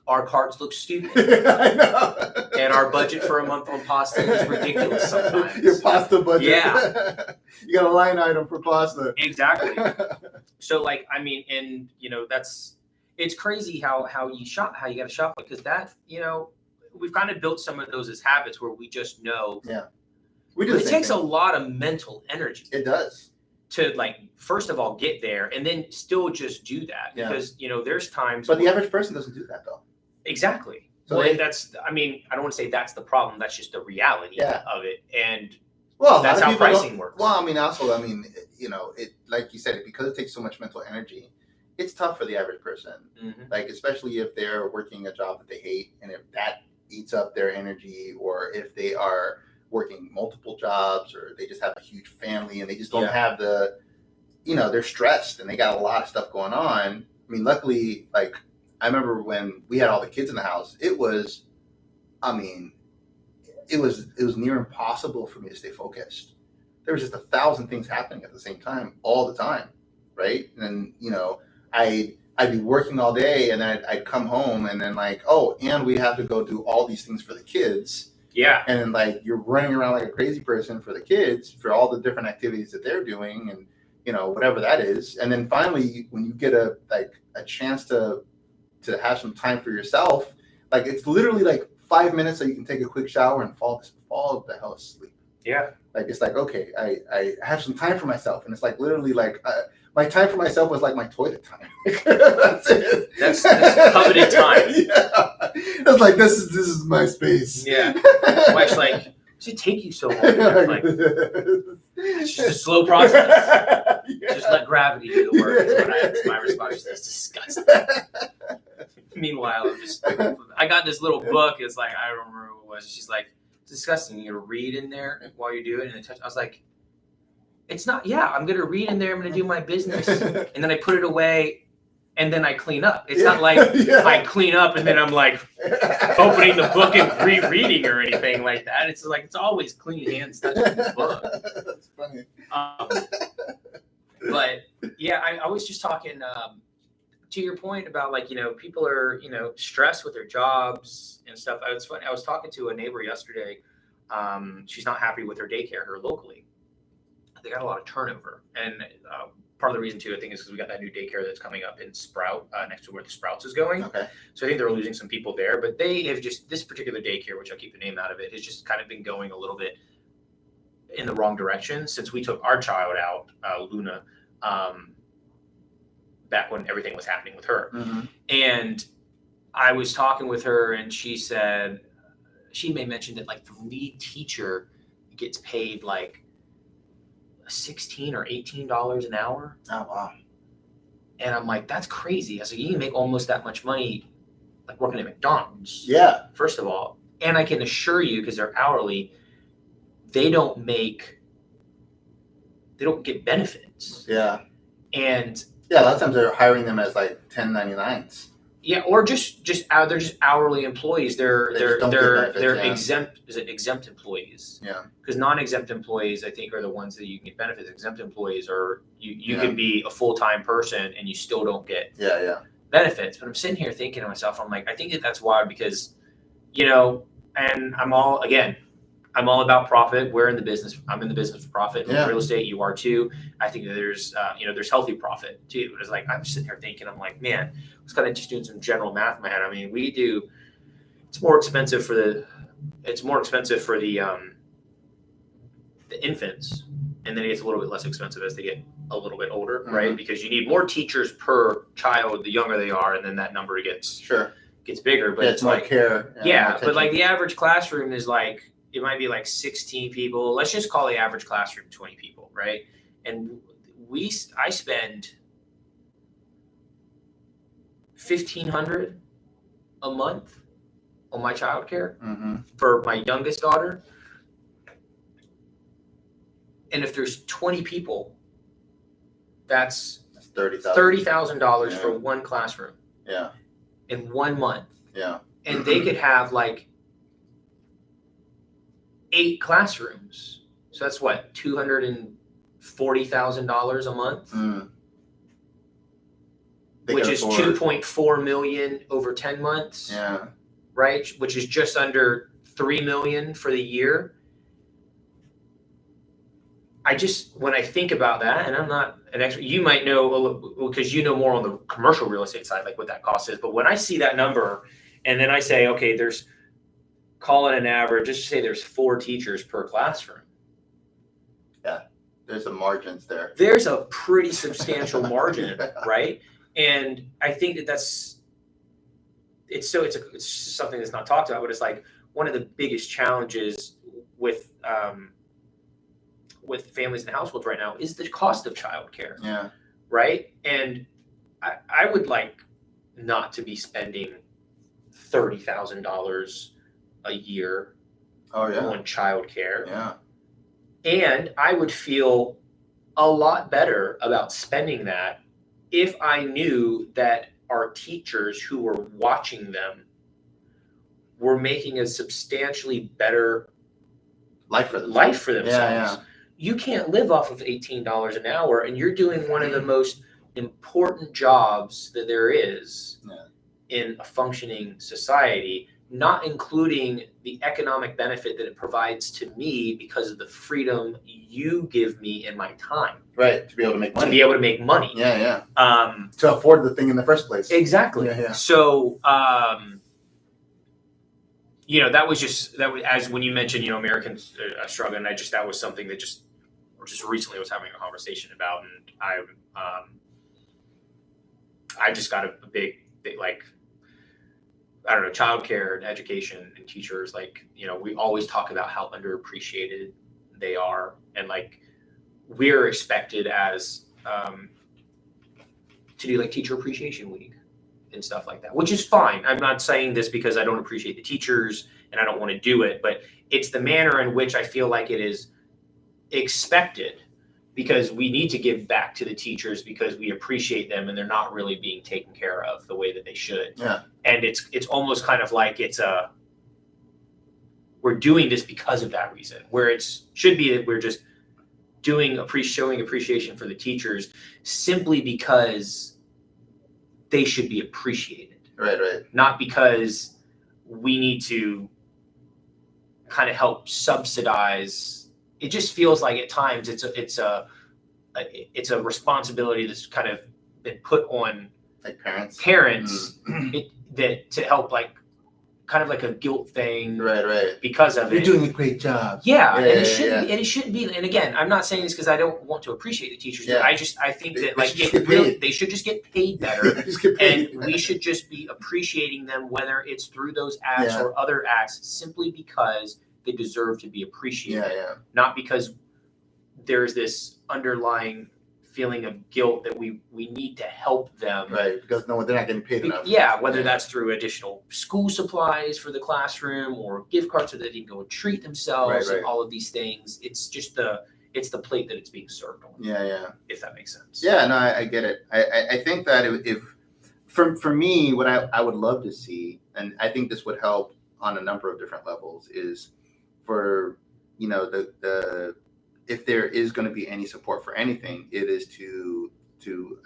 our cards look stupid. I know. And our budget for a month on pasta is ridiculous sometimes. Your pasta budget. Yeah. You got a line item for pasta. Exactly. So it's crazy how you got to shop, because that, we've kind of built some of those as habits where we just know. Yeah. It takes a lot of mental energy. It does. To first of all get there and then still just do that, because there's times. But the average person doesn't do that though. Exactly. So I don't want to say that's the problem. That's just the reality of it, and that's how pricing works. Well, it like you said, because it takes so much mental energy, it's tough for the average person. Mm-hmm. Like especially if they're working a job that they hate, and if that eats up their energy, or if they are working multiple jobs, or they just have a huge family and they just don't have they're stressed and they got a lot of stuff going on. I mean, luckily, I remember when we had all the kids in the house, it was near impossible for me to stay focused. There was just 1,000 things happening at the same time, all the time. Right. And I'd be working all day, and then I'd come home, and then and we have to go do all these things for the kids. Yeah. And then you're running around like a crazy person for the kids, for all the different activities that they're doing, and whatever that is. And then finally, when you get a chance to have some time for yourself, it's literally 5 minutes so you can take a quick shower and fall the hell asleep. Yeah. It's okay, I have some time for myself, and it's literally my time for myself was my toilet time. That's it. That's coveted time. Yeah. It's this is my space. Yeah. Wife's does it take you so long? It's just a slow process. Yeah. Just let gravity do the work. That's my response. That's disgusting. Meanwhile, I got this little book. It's I don't remember what it was. She's it's disgusting. You read in there while you do it, and I was it's not. Yeah, I'm gonna read in there. I'm gonna do my business, and then I put it away, and then I clean up. It's not I clean up and then I'm opening the book and rereading or anything like that. It's it's always clean hands touching the book. That's funny. But yeah, I was just talking to your point about people are stressed with their jobs and stuff. It's funny. I was talking to a neighbor yesterday. She's not happy with her daycare here locally. They got a lot of turnover, and part of the reason too, I think, is because we got that new daycare that's coming up in Sprout, next to where the Sprouts is going. Okay. So I think they're losing some people there, but they have this particular daycare, which I'll keep the name out of it, has just kind of been going a little bit in the wrong direction since we took our child out, Luna, back when everything was happening with her. Mm-hmm. And I was talking with her, and she said, she may mention that the lead teacher gets paid $16 or $18 an hour. Oh wow! And I'm that's crazy. I said, you can make almost that much money working at McDonald's. Yeah. First of all, and I can assure you, because they're hourly, they don't get benefits. Yeah. And a lot of times they're hiring them as 1099s. Yeah, or they're just hourly employees. They're exempt. Is it exempt employees? Yeah. Because non-exempt employees, I think, are the ones that you can get benefits. Exempt employees are you can be a full-time person and you still don't get benefits. But I'm sitting here thinking to myself, I'm like, I think that's why, because, and I'm all about profit. We're in the business. I'm in the business for profit. Yeah. Real estate, you are too. I think that there's healthy profit too. It's like, I'm sitting here thinking, I'm like, man, I was kind of just doing some general math in my head. I mean, it's more expensive for the infants, and then it gets a little bit less expensive as they get a little bit older, right? Because you need more teachers per child the younger they are, and then that number gets bigger. But it's more like care. but like the average classroom is like, it might be like 16 people. Let's just call the average classroom 20 people, right? And I spend $1,500 a month on my childcare for my youngest daughter. And if there's 20 people, that's $30,000 for one classroom. Yeah. In 1 month. Yeah. And they could have like 8 classrooms. So that's what, $240,000 a month, which is $2.4 million over 10 months. Yeah. Right, which is just under $3 million for the year. When I think about that, and I'm not an expert, you might know because you know more on the commercial real estate side, like what that cost is. But when I see that number, and then I say, okay, call it an average, just say there's 4 teachers per classroom. Yeah, there's some margins there. There's a pretty substantial margin, right? And I think it's something that's not talked about, but it's like one of the biggest challenges with families and households right now is the cost of childcare. Yeah. Right. And I would like not to be spending $30,000 a year on childcare. Yeah. And I would feel a lot better about spending that if I knew that our teachers who were watching them were making a substantially better life for themselves. Yeah. You can't live off of $18 an hour, and you're doing one of the most important jobs that there is in a functioning society, not including the economic benefit that it provides to me because of the freedom you give me in my time. Right, to be able to make money. Yeah. To afford the thing in the first place. Exactly. Yeah. So, that was as when you mentioned, Americans struggling, that was something that just recently I was having a conversation about, and I just got a big, like, I don't know, childcare and education and teachers, like, we always talk about how underappreciated they are. And like, we're expected as, to do like Teacher Appreciation Week and stuff like that, which is fine. I'm not saying this because I don't appreciate the teachers and I don't want to do it, but it's the manner in which I feel like it is expected, because we need to give back to the teachers because we appreciate them and they're not really being taken care of the way that they should. Yeah. And it's almost kind of like we're doing this because of that reason, where it should be that we're just showing appreciation for the teachers simply because they should be appreciated. Right. Not because we need to kind of help subsidize. It just feels like at times it's a responsibility that's kind of been put on like parents that to help, like, kind of like a guilt thing, right, because of You're doing a great job. And it shouldn't be. And again, I'm not saying this because I don't want to appreciate the teachers. Yeah. I think that they should just get paid better, and we should just be appreciating them, whether it's through those acts or other acts, simply because they deserve to be appreciated, not because there's this underlying feeling of guilt that we need to help them. Right, because they're not getting paid enough. Yeah, whether that's through additional school supplies for the classroom or gift cards so that they can go and treat themselves and all of these things. It's just the plate that it's being served on. Yeah. If that makes sense. Yeah, no, I get it. I think that if for me, what I would love to see, and I think this would help on a number of different levels, is for, the if there is going to be any support for anything, it is to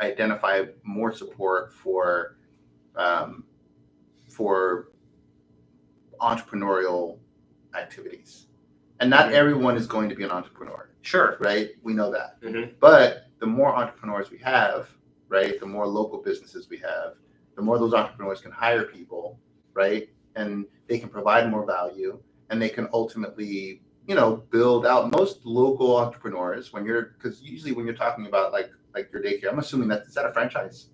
identify more support for for entrepreneurial activities. And not everyone is going to be an entrepreneur. Sure. Right? We know that. Mm-hmm. But the more entrepreneurs we have, right, the more local businesses we have, the more those entrepreneurs can hire people, right? And they can provide more value, and they can ultimately, build out. Most local entrepreneurs, because usually when you're talking about like your daycare, I'm assuming is that a franchise?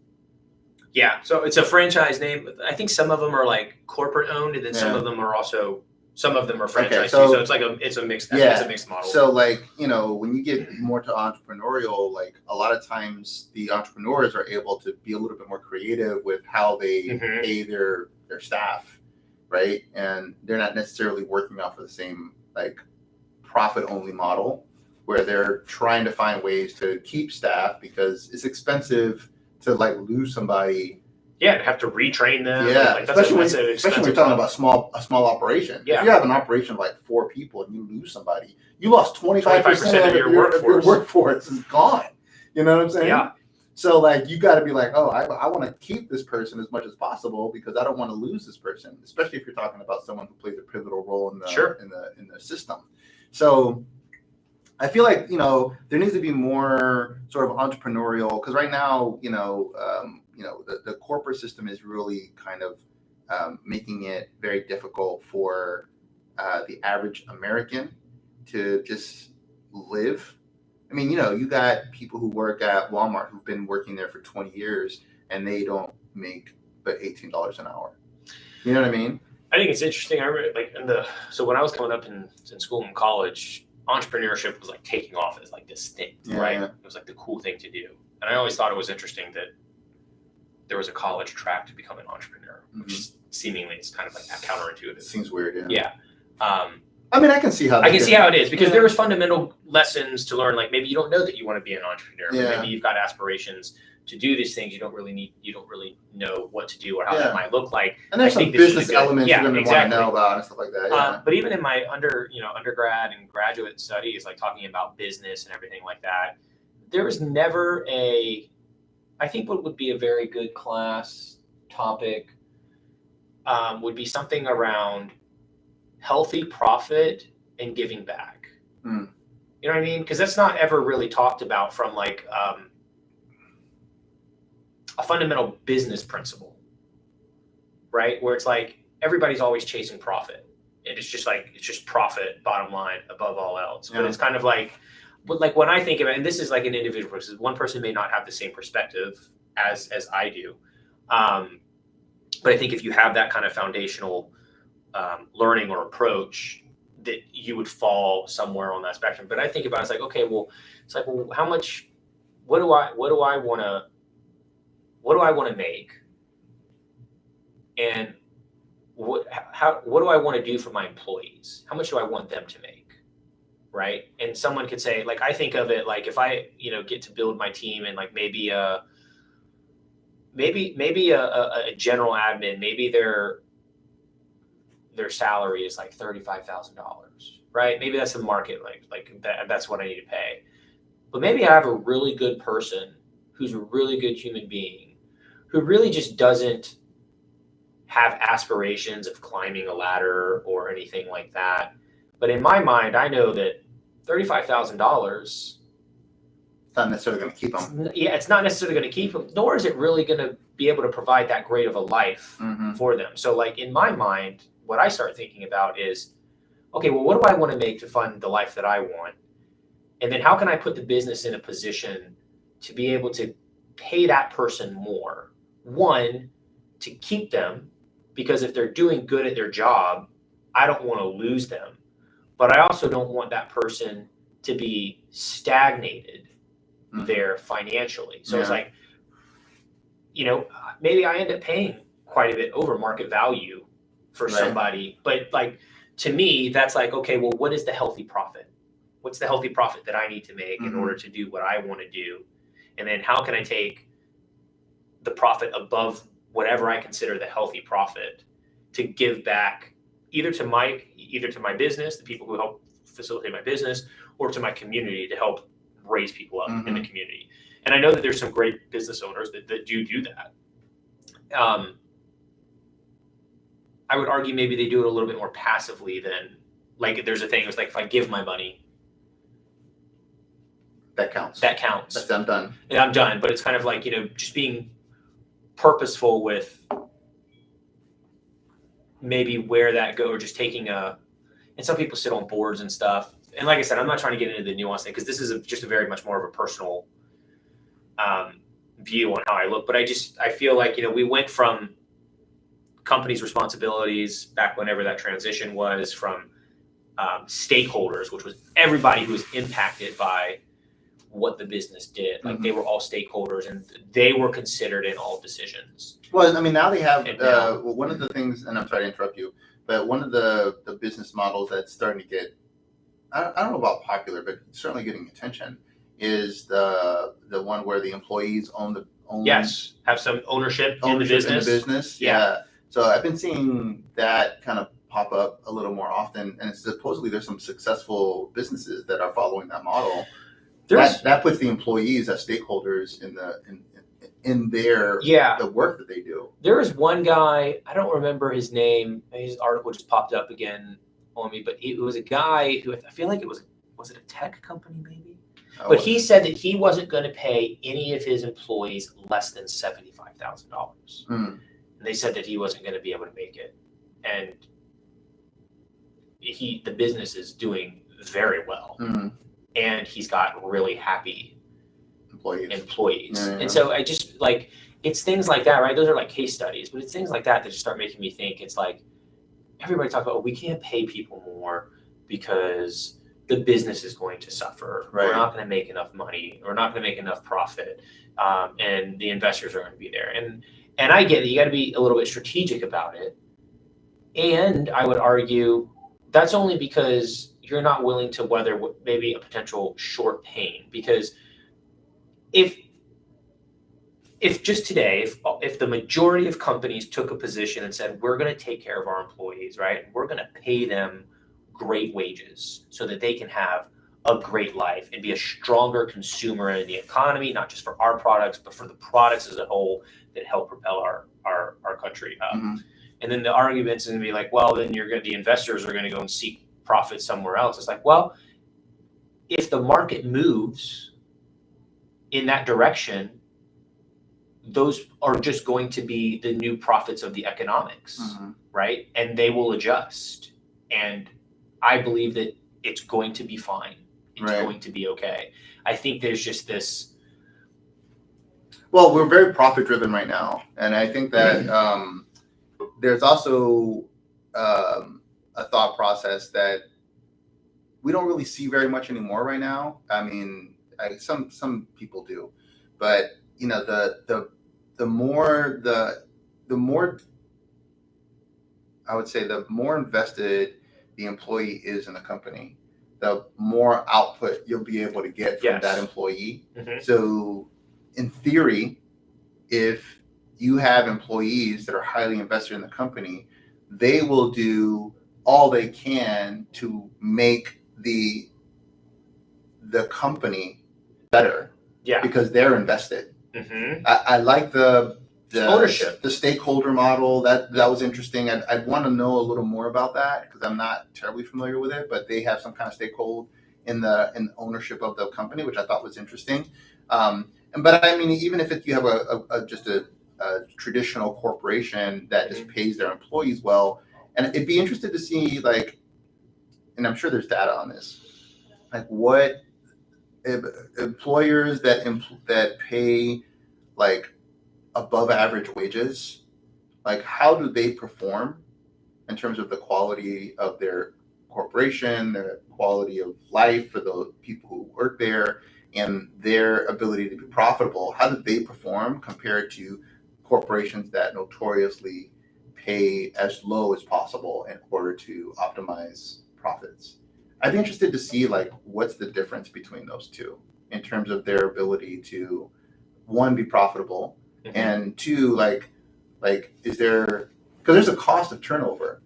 Yeah, so it's a franchise name. I think some of them are like corporate owned, and then some of them are franchise. Okay, so it's like it's a mixed model. So when you get more to entrepreneurial, like a lot of times the entrepreneurs are able to be a little bit more creative with how they pay their staff, right? And they're not necessarily working off of the same like profit only model where they're trying to find ways to keep staff because it's expensive to like lose somebody. Yeah, to have to retrain them. Yeah, especially when you're talking about a small operation. Yeah. If you have an operation of like 4 people and you lose somebody, you lost 25% of your workforce is gone. You know what I'm saying? Yeah. So like you got to be like, I want to keep this person as much as possible because I don't want to lose this person, especially if you're talking about someone who plays a pivotal role in the system. So I feel like, there needs to be more sort of entrepreneurial, because right now, the corporate system is really kind of making it very difficult for the average American to just live. I mean, you got people who work at Walmart who've been working there for 20 years and they don't make but $18 an hour. You know what I mean? I think it's interesting. I remember, so when I was coming up in school and college, entrepreneurship was like taking off as like this thing, right? It was like the cool thing to do. And I always thought it was interesting that there was a college track to become an entrepreneur, which seemingly is kind of like counterintuitive. It seems weird, yeah. I mean, I can see how it is because there was fundamental lessons to learn. Like maybe you don't know that you want to be an entrepreneur. Yeah. Maybe you've got aspirations to do these things. You don't really know what to do or how that might look like. And there's some business elements you're going to want to know about and stuff like that. Yeah. But even in my undergrad and graduate studies, like talking about business and everything like that, there was never I think what would be a very good class topic would be something around healthy profit and giving back. You know what I mean? Because that's not ever really talked about from like a fundamental business principle, right? Where it's like everybody's always chasing profit. And it's just profit, bottom line, above all else. But it's kind of like when I think of it, and this is like an individual person, one person may not have the same perspective as I do. But I think if you have that kind of foundational learning or approach, that you would fall somewhere on that spectrum. But I think about it, it's like, okay, well, how much, what do I want to make? And what do I want to do for my employees? How much do I want them to make? Right. And someone could say, like, I think of it like if I, get to build my team and like maybe a general admin, maybe their salary is like $35,000, right? Maybe that's the market, like that's what I need to pay. But maybe I have a really good person who's a really good human being who really just doesn't have aspirations of climbing a ladder or anything like that. But in my mind, I know that $35,000. It's not necessarily going to keep them. Yeah, it's not necessarily going to keep them, nor is it really going to be able to provide that great of a life for them. So like in my mind, what I start thinking about is, okay, well, what do I want to make to fund the life that I want? And then how can I put the business in a position to be able to pay that person more? One, to keep them, because if they're doing good at their job, I don't want to lose them. But I also don't want that person to be stagnated there financially. So it's like, maybe I end up paying quite a bit over market value for somebody. But like, to me, that's like, okay, well, what is the healthy profit? What's the healthy profit that I need to make in order to do what I want to do? And then how can I take the profit above whatever I consider the healthy profit to give back either to my business, the people who help facilitate my business, or to my community to help raise people up in the community. And I know that there's some great business owners that do that. I would argue maybe they do it a little bit more passively than, like, there's a thing, it's like, if I give my money, that counts. That's I'm done. And I'm done. But it's kind of like, just being purposeful with maybe where that go, or just taking and some people sit on boards and stuff. And like I said, I'm not trying to get into the nuance thing, because this is just a very much more of a personal view on how I look. But I feel like, we went from companies' responsibilities back whenever that transition was, from stakeholders, which was everybody who was impacted by what the business did. Like, they were all stakeholders, and they were considered in all decisions. Well, I mean, now they have one of the things, and I'm sorry to interrupt you, but one of the business models that's starting to get, I don't know about popular, but certainly getting attention, is the one where the employees own yes, have some ownership in the business. Yeah. So I've been seeing that kind of pop up a little more often, and supposedly there's some successful businesses that are following that model. That puts the employees as stakeholders in their the work that they do. There is one guy, I don't remember his name. His article just popped up again on me, but it was a guy who, I feel like was it a tech company maybe? But he said that he wasn't going to pay any of his employees less than $75,000. And they said that he wasn't going to be able to make it, and the business is doing very well. And he's got really happy employees. Yeah. And so I just, like, it's things like that, right? Those are like case studies, but it's things like that just start making me think. It's like, everybody talks about, we can't pay people more because the business is going to suffer. Right. We're not going to make enough money. We're not going to make enough profit. And the investors are going to be there. And I get it. You got to be a little bit strategic about it. And I would argue that's only because you're not willing to weather maybe a potential short pain. Because if just today, if the majority of companies took a position and said, we're going to take care of our employees, right? We're going to pay them great wages so that they can have a great life and be a stronger consumer in the economy, not just for our products, but for the products as a whole that help propel our country up. And then the argument's going to be like, well, then the investors are going to go and seek profit somewhere else. It's like, well, if the market moves in that direction, those are just going to be the new profits of the economics, right? And they will adjust. And I believe that it's going to be fine. It's going to be okay. I think there's just this. Well, we're very profit driven right now. And I think that there's also a thought process that we don't really see very much anymore right now. I mean, some people do, but the more I would say, the more invested the employee is in the company, the more output you'll be able to get from that employee. So in theory, if you have employees that are highly invested in the company, they will do all they can to make the company better, because they're invested. I like the ownership, the stakeholder model. That was interesting. I'd want to know a little more about that, because I'm not terribly familiar with it. But they have some kind of stakehold in the ownership of the company, which I thought was interesting. But I mean, even if you have just a traditional corporation that just pays their employees well, and it'd be interested to see, like, and I'm sure there's data on this, like what employers that pay like above average wages, like how do they perform in terms of the quality of their corporation, the quality of life for the people who work there, and their ability to be profitable? How do they perform compared to corporations that notoriously pay as low as possible in order to optimize profits? I'd be interested to see, like, what's the difference between those two in terms of their ability to, one, be profitable, and two, like is there, because there's a cost of turnover,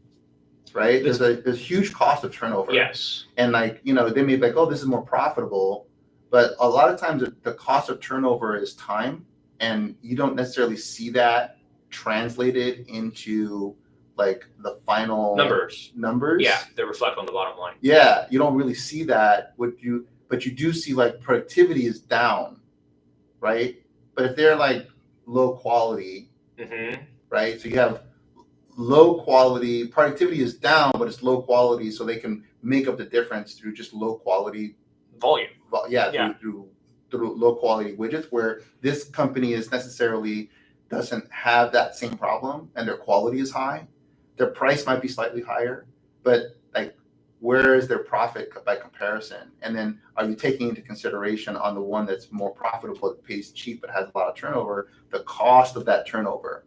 right? There's a huge cost of turnover. Yes. And like, they may be like, oh, this is more profitable, but a lot of times the cost of turnover is time, and you don't necessarily see that translated into like the final numbers. Yeah, they reflect on the bottom line. Yeah, you don't really see that. But you do see like productivity is down, right? But if they're like low quality, right? So you have low quality, productivity is down, but it's low quality, so they can make up the difference through just low quality volume. Through low quality widgets, where this company is necessarily doesn't have that same problem and their quality is high. Their price might be slightly higher, but like, where is their profit by comparison? And then are you taking into consideration on the one that's more profitable, that pays cheap but has a lot of turnover, the cost of that turnover?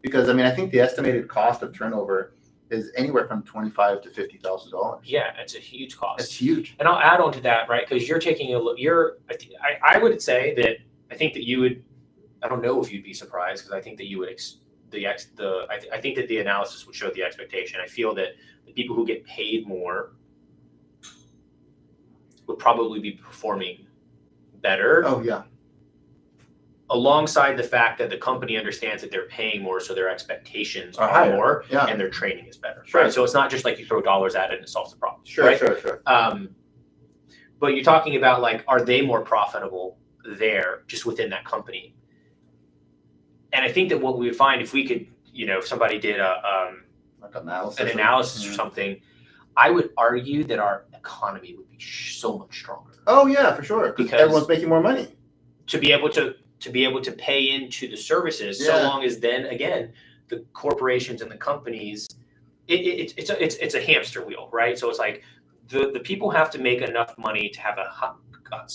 Because I mean, I think the estimated cost of turnover is anywhere from $25,000 to $50,000. Yeah, it's a huge cost. It's huge. And I'll add on to that, right? Because you're taking a look. I would say that I think that you would. I don't know if you'd be surprised, because I think that you would. I think that the analysis would show the expectation. I feel that the people who get paid more would probably be performing better. Oh yeah. Alongside the fact that the company understands that they're paying more, so their expectations are more, and their training is better. Sure. Right. So it's not just like you throw dollars at it and it solves the problem. Sure, right? sure. But you're talking about, like, are they more profitable there just within that company? And I think that what we would find, if we could, if somebody did like analysis, an analysis or something, I would argue that our economy would be so much stronger. Oh yeah, for sure. Because everyone's making more money to be able to pay into the services. So long as then again, the corporations and the companies, it's a hamster wheel, right? So it's like the people have to make enough money to have a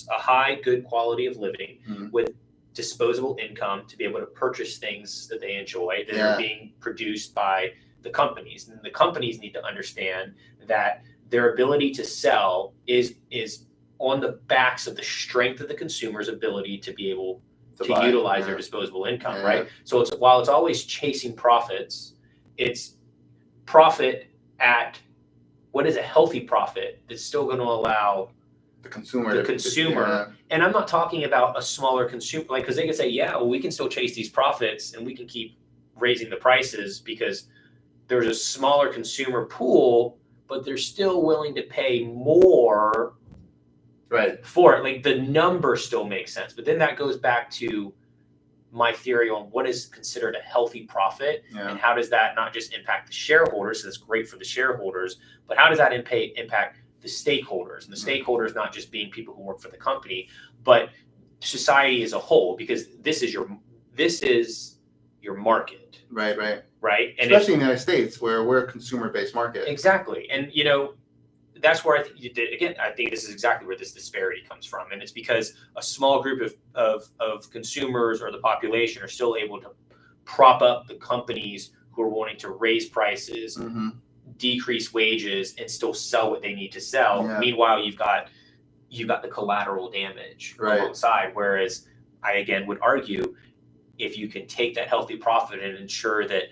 high good quality of living with disposable income to be able to purchase things that they enjoy that are being produced by the companies. And the companies need to understand that their ability to sell is on the backs of the strength of the consumer's ability to be able to utilize their disposable income, right? So while it's always chasing profits, it's profit at what is a healthy profit that's still going to allow the consumer. And I'm not talking about a smaller consumer, like, because they can say, we can still chase these profits and we can keep raising the prices because there's a smaller consumer pool, but they're still willing to pay more for it. Like, the number still makes sense. But then that goes back to my theory on what is considered a healthy profit and how does that not just impact the shareholders, so that's great for the shareholders, but how does that impact the stakeholders? And the stakeholders not just being people who work for the company, but society as a whole, because this is your market. Right. And especially in the United States, where we're a consumer-based market. Exactly. And that's where I think this is exactly where this disparity comes from. And it's because a small group of consumers or the population are still able to prop up the companies who are wanting to raise prices, decrease wages, and still sell what they need to sell. Meanwhile, you've got the collateral damage alongside. Whereas I again would argue, if you can take that healthy profit and ensure that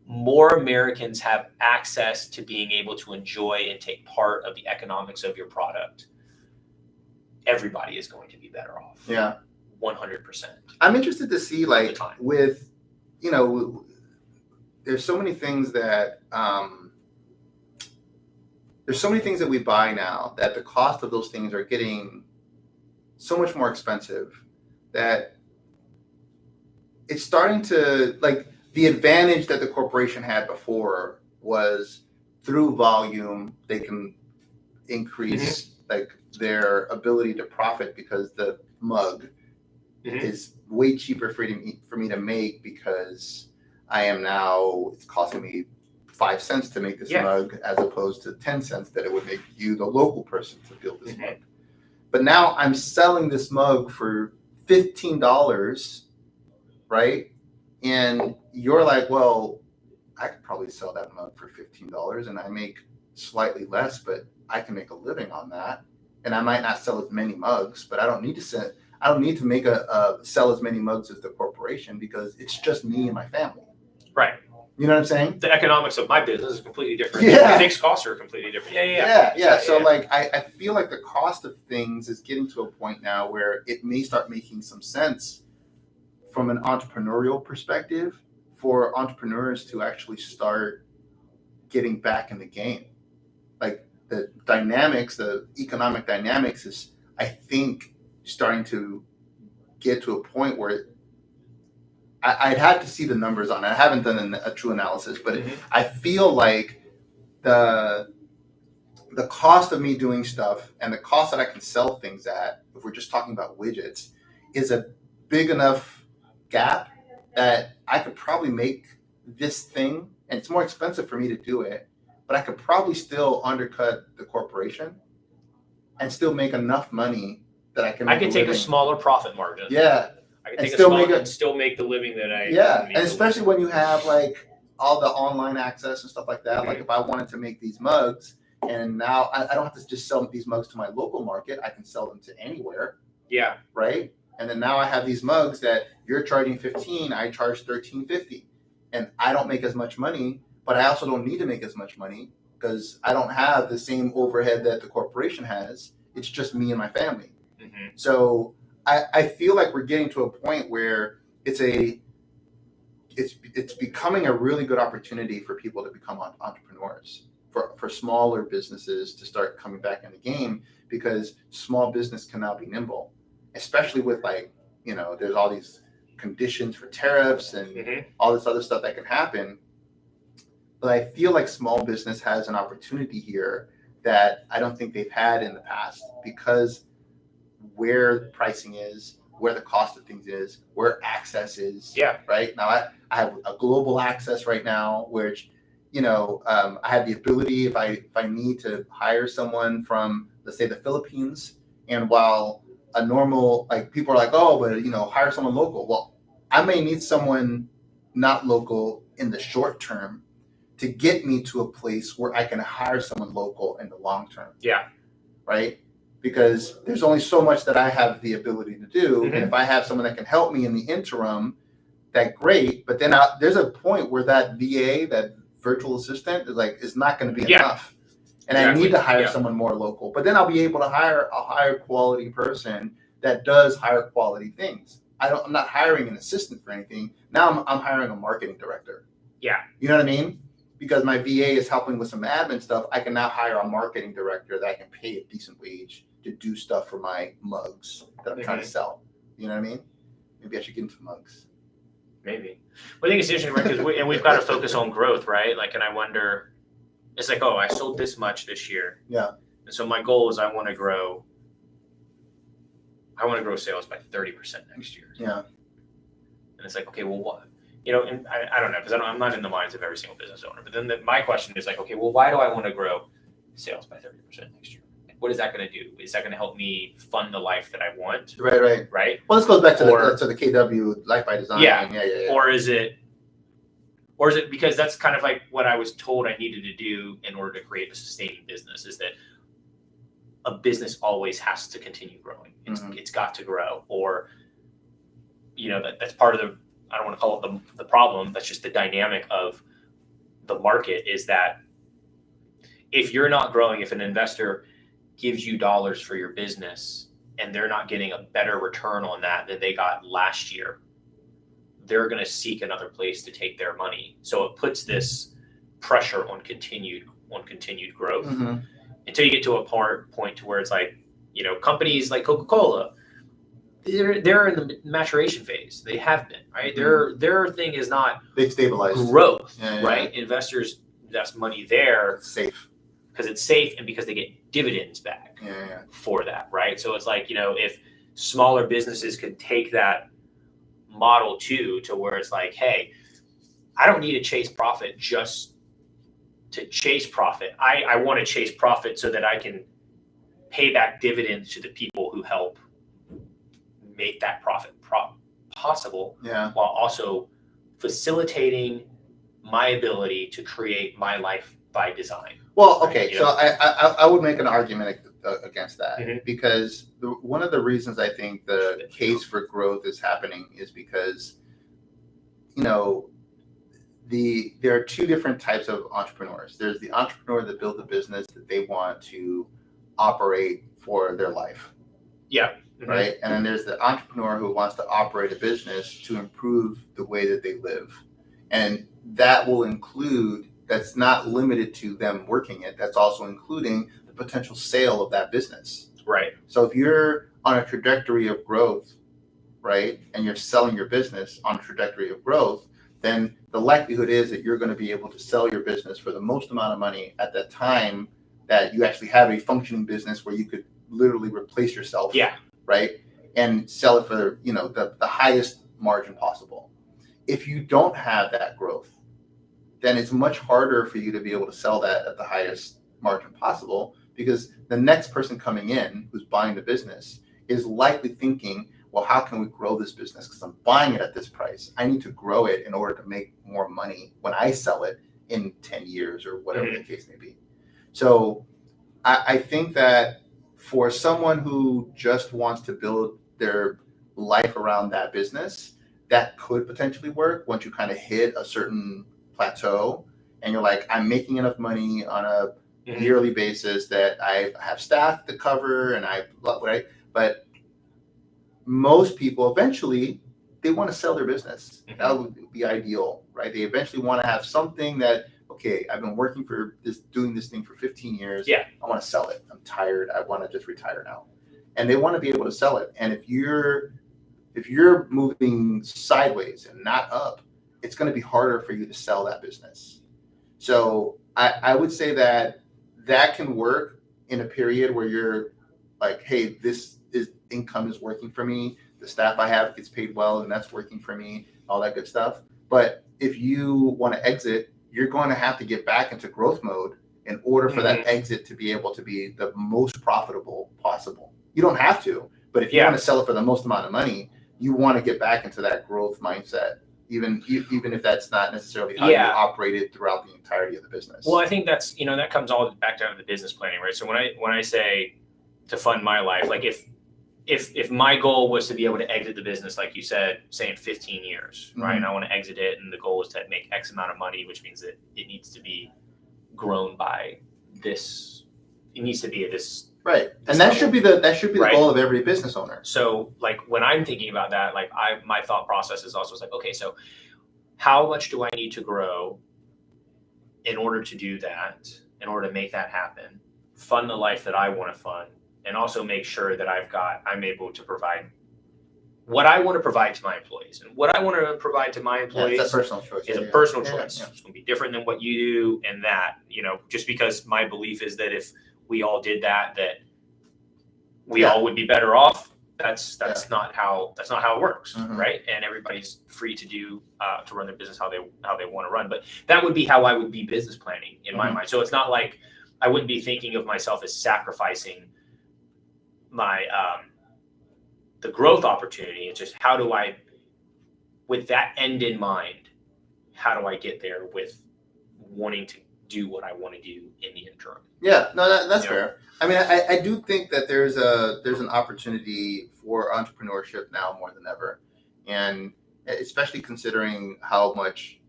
more Americans have access to being able to enjoy and take part of the economics of your product, everybody is going to be better off. 100%. I'm interested to see, like, with, there's so many things that we buy now that the cost of those things are getting so much more expensive that it's starting to, like, the advantage that the corporation had before was through volume, they can increase like their ability to profit because the mug is way cheaper for me to make, because it's costing me 5 cents to make this mug as opposed to 10 cents that it would make you, the local person, to build this mug. But now I'm selling this mug for $15, right? And you're like, well, I could probably sell that mug for $15 and I make slightly less, but I can make a living on that. And I might not sell as many mugs, but I don't need to sell as many mugs as the corporation, because it's just me and my family. Right. You know what I'm saying? The economics of my business is completely different. Yeah. The fixed costs are completely different. So like, I feel like the cost of things is getting to a point now where it may start making some sense from an entrepreneurial perspective for entrepreneurs to actually start getting back in the game. Like the economic dynamics is, I think, starting to get to a point where I'd have to see the numbers on it. I haven't done a true analysis, but I feel like the cost of me doing stuff and the cost that I can sell things at, if we're just talking about widgets, is a big enough gap that I could probably make this thing, and it's more expensive for me to do it, but I could probably still undercut the corporation and still make enough money that I can make take a smaller profit margin. Yeah. I can take still make the living that I and especially when you have like all the online access and stuff like that. Like if I wanted to make these mugs, and now I don't have to just sell these mugs to my local market, I can sell them to anywhere. Yeah. Right? And then now I have these mugs that you're charging $15, I charge $13.50. And I don't make as much money, but I also don't need to make as much money because I don't have the same overhead that the corporation has. It's just me and my family. So I feel like we're getting to a point where it's becoming a really good opportunity for people to become entrepreneurs, for smaller businesses to start coming back in the game, because small business can now be nimble, especially with there's all these conditions for tariffs and all this other stuff that can happen. But I feel like small business has an opportunity here that I don't think they've had in the past, because where the pricing is, where the cost of things is, where access is. Yeah. Right now, I have a global access right now, which I have the ability, if I need to hire someone from, let's say, the Philippines, and while a normal, like, people are like, oh, but hire someone local. Well, I may need someone not local in the short term to get me to a place where I can hire someone local in the long term. Yeah. Right? Because there's only so much that I have the ability to do. And if I have someone that can help me in the interim, that's great. But then there's a point where that VA, that virtual assistant, is not going to be enough. And I need to hire someone more local. But then I'll be able to hire a higher quality person that does higher quality things. I'm not hiring an assistant for anything. Now I'm hiring a marketing director. Yeah. You know what I mean? Because my VA is helping with some admin stuff, I can now hire a marketing director that I can pay a decent wage to do stuff for my mugs that I'm trying to sell. You know what I mean? Maybe I should get into mugs. Maybe. Well, I think it's interesting, right? Because we've got to focus on growth, right? Like, and I wonder, it's like, oh, I sold this much this year. Yeah. And so my goal is I want to grow sales by 30% next year. Yeah. And it's like, okay, well, what? And I don't know, because I'm not in the minds of every single business owner. But then my question is like, okay, well, why do I want to grow sales by 30% next year? What is that going to do? Is that going to help me fund the life that I want? Right. Well, this goes back to the KW Life by Design. Yeah. Or is it because that's kind of like what I was told I needed to do in order to create a sustaining business, is that a business always has to continue growing. It's got to grow, or that's part of the, I don't want to call it the problem. That's just the dynamic of the market, is that if you're not growing, if an investor gives you dollars for your business and they're not getting a better return on that than they got last year, they're going to seek another place to take their money. So it puts this pressure on continued growth until you get to a point to where it's like, companies like Coca-Cola, they're in the maturation phase. They have been, right? Their thing is not, they've stabilized growth, right? Investors invest money there. It's safe. Because it's safe and because they get dividends back for that, right? So it's like, if smaller businesses could take that model to where it's like, hey, I don't need to chase profit just to chase profit. I want to chase profit so that I can pay back dividends to the people who help make that profit possible, while also facilitating my ability to create my life by design. Well, okay, so I would make an argument against that, because one of the reasons I think the case for growth is happening is because, there are two different types of entrepreneurs. There's the entrepreneur that builds a business that they want to operate for their life. Yeah. Right? And then there's the entrepreneur who wants to operate a business to improve the way that they live. And that will include, that's not limited to them working it. That's also including the potential sale of that business. Right. So if you're on a trajectory of growth, right, and you're selling your business on a trajectory of growth, then the likelihood is that you're going to be able to sell your business for the most amount of money at that time that you actually have a functioning business where you could literally replace yourself, right, and sell it for the highest margin possible. If you don't have that growth, then it's much harder for you to be able to sell that at the highest margin possible, because the next person coming in who's buying the business is likely thinking, well, how can we grow this business? Because I'm buying it at this price. I need to grow it in order to make more money when I sell it in 10 years or whatever the case may be. So I think that for someone who just wants to build their life around that business, that could potentially work once you kind of hit a certain plateau and you're like, I'm making enough money on a yearly basis that I have staff to cover and right? But most people eventually, they want to sell their business. That would be ideal, right? They eventually want to have something that, okay, I've been working doing this thing for 15 years. Yeah. I want to sell it. I'm tired. I want to just retire now. And they want to be able to sell it. And if you're moving sideways and not up, it's going to be harder for you to sell that business. So I would say that can work in a period where you're like, hey, income is working for me. The staff I have gets paid well, and that's working for me, all that good stuff. But if you want to exit, you're going to have to get back into growth mode in order for that exit to be able to be the most profitable possible. You don't have to, but if you want to sell it for the most amount of money, you want to get back into that growth mindset, even if that's not necessarily how you operated throughout the entirety of the business. Well, I think that's, that comes all back down to the business planning, right? So when I say to fund my life, like if my goal was to be able to exit the business, like you said, say in 15 years, right? And I want to exit it, and the goal is to make X amount of money, which means that it needs to be grown by this. It needs to be at this. Right. And that should be the goal of every business owner. So like when I'm thinking about that, like my thought process is also like, okay, so how much do I need to grow in order to do that, in order to make that happen, fund the life that I want to fund, and also make sure that I'm able to provide what I want to provide to my employees. And what I want to provide to my employees it's a personal choice. is a personal choice. It's going to be different than what you do, and that, just because my belief is that if we all did that we all would be better off. That's not how it works, right? And everybody's free to do to run their business how they want to run. But that would be how I would be business planning in my mind. So it's not like I wouldn't be thinking of myself as sacrificing my the growth opportunity. It's just how do I, with that end in mind, how do I get there with wanting to do what I want to do in the interim? Yeah, no, that's fair. I mean, I do think that there's an opportunity for entrepreneurship now more than ever, and especially considering how much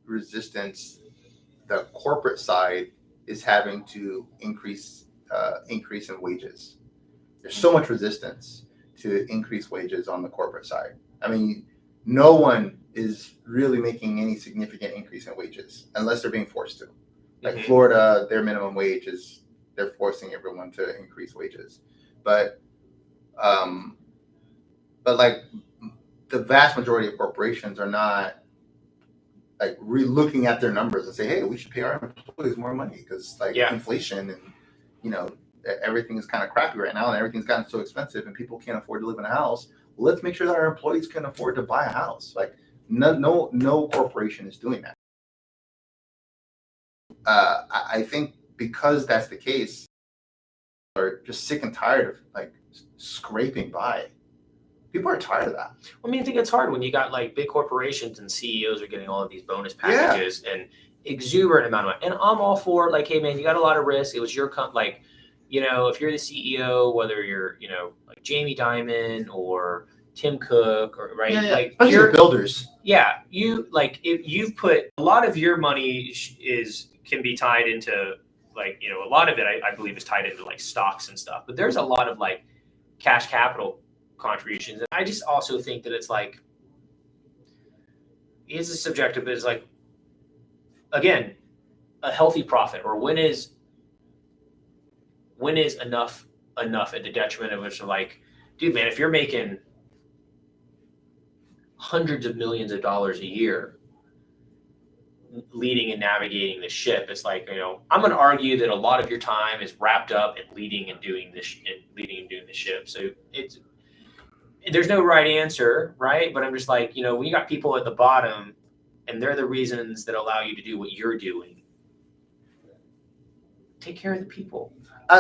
resistance the corporate side is having to increase in wages. There's so much resistance to increase wages on the corporate side. I mean, no one is really making any significant increase in wages unless they're being forced to. Like Florida, their minimum wage is, they're forcing everyone to increase wages. But like the vast majority of corporations are not like looking at their numbers and say, hey, we should pay our employees more money because inflation and, everything is kind of crappy right now and everything's gotten so expensive and people can't afford to live in a house. Let's make sure that our employees can afford to buy a house. Like no corporation is doing that. I think because that's the case, are just sick and tired of like scraping by. People are tired of that. I mean, I think it's hard when you got like big corporations and CEOs are getting all of these bonus packages and exuberant amount of money. And I'm all for like, hey man, you got a lot of risk. It was your if you're the CEO, whether you're, like Jamie Dimon or Tim Cook or like you're builders. Yeah. If you've put a lot of your money can be tied into like, a lot of it, I believe is tied into like stocks and stuff, but there's a lot of like cash capital contributions. And I just also think that it's like, is a subjective, but it's like, again, a healthy profit, or when is enough at the detriment of which, like, dude, man, if you're making hundreds of millions of dollars a year leading and navigating the ship, it's like, I'm going to argue that a lot of your time is wrapped up in leading and doing the ship. So there's no right answer, right? But I'm just like, when you got people at the bottom and they're the reasons that allow you to do what you're doing, take care of the people.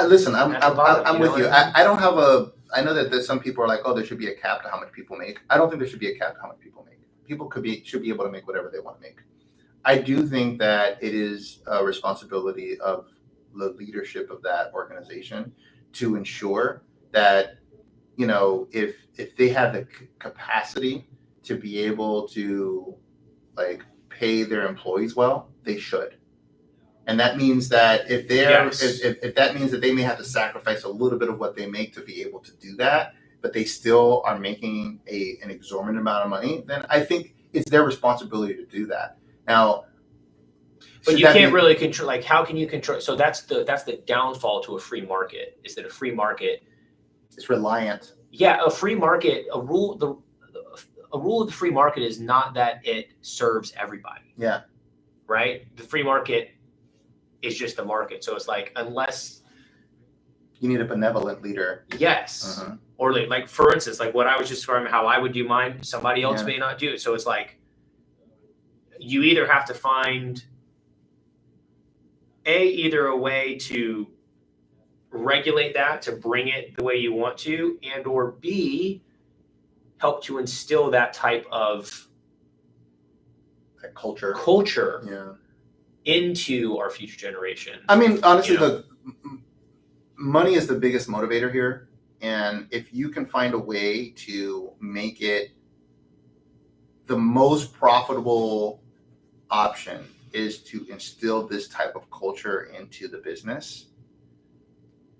Listen, I'm with you. I don't have I know that there's some people are like, oh, there should be a cap to how much people make. I don't think there should be a cap to how much people make. People should be able to make whatever they want to make. I do think that it is a responsibility of the leadership of that organization to ensure that, if they have the capacity to be able to like pay their employees well, they should. And that means that if that means that they may have to sacrifice a little bit of what they make to be able to do that, but they still are making an exorbitant amount of money, then I think it's their responsibility to do that. Now, but you can't really control. Like, how can you control? So that's the downfall to a free market, is that a free market is reliant. Yeah, a free market. A rule of the free market is not that it serves everybody. Yeah. Right. The free market is just the market. So it's like, unless you need a benevolent leader. Yes. Uh-huh. Or like, for instance, like what I was just describing, how I would do mine, somebody else may not do it. So it's like, you either have to find either a way to regulate that, to bring it the way you want to, and or B, help to instill that type of culture into our future generation. I mean, honestly, look, money is the biggest motivator here. And if you can find a way to make it the most profitable option is to instill this type of culture into the business,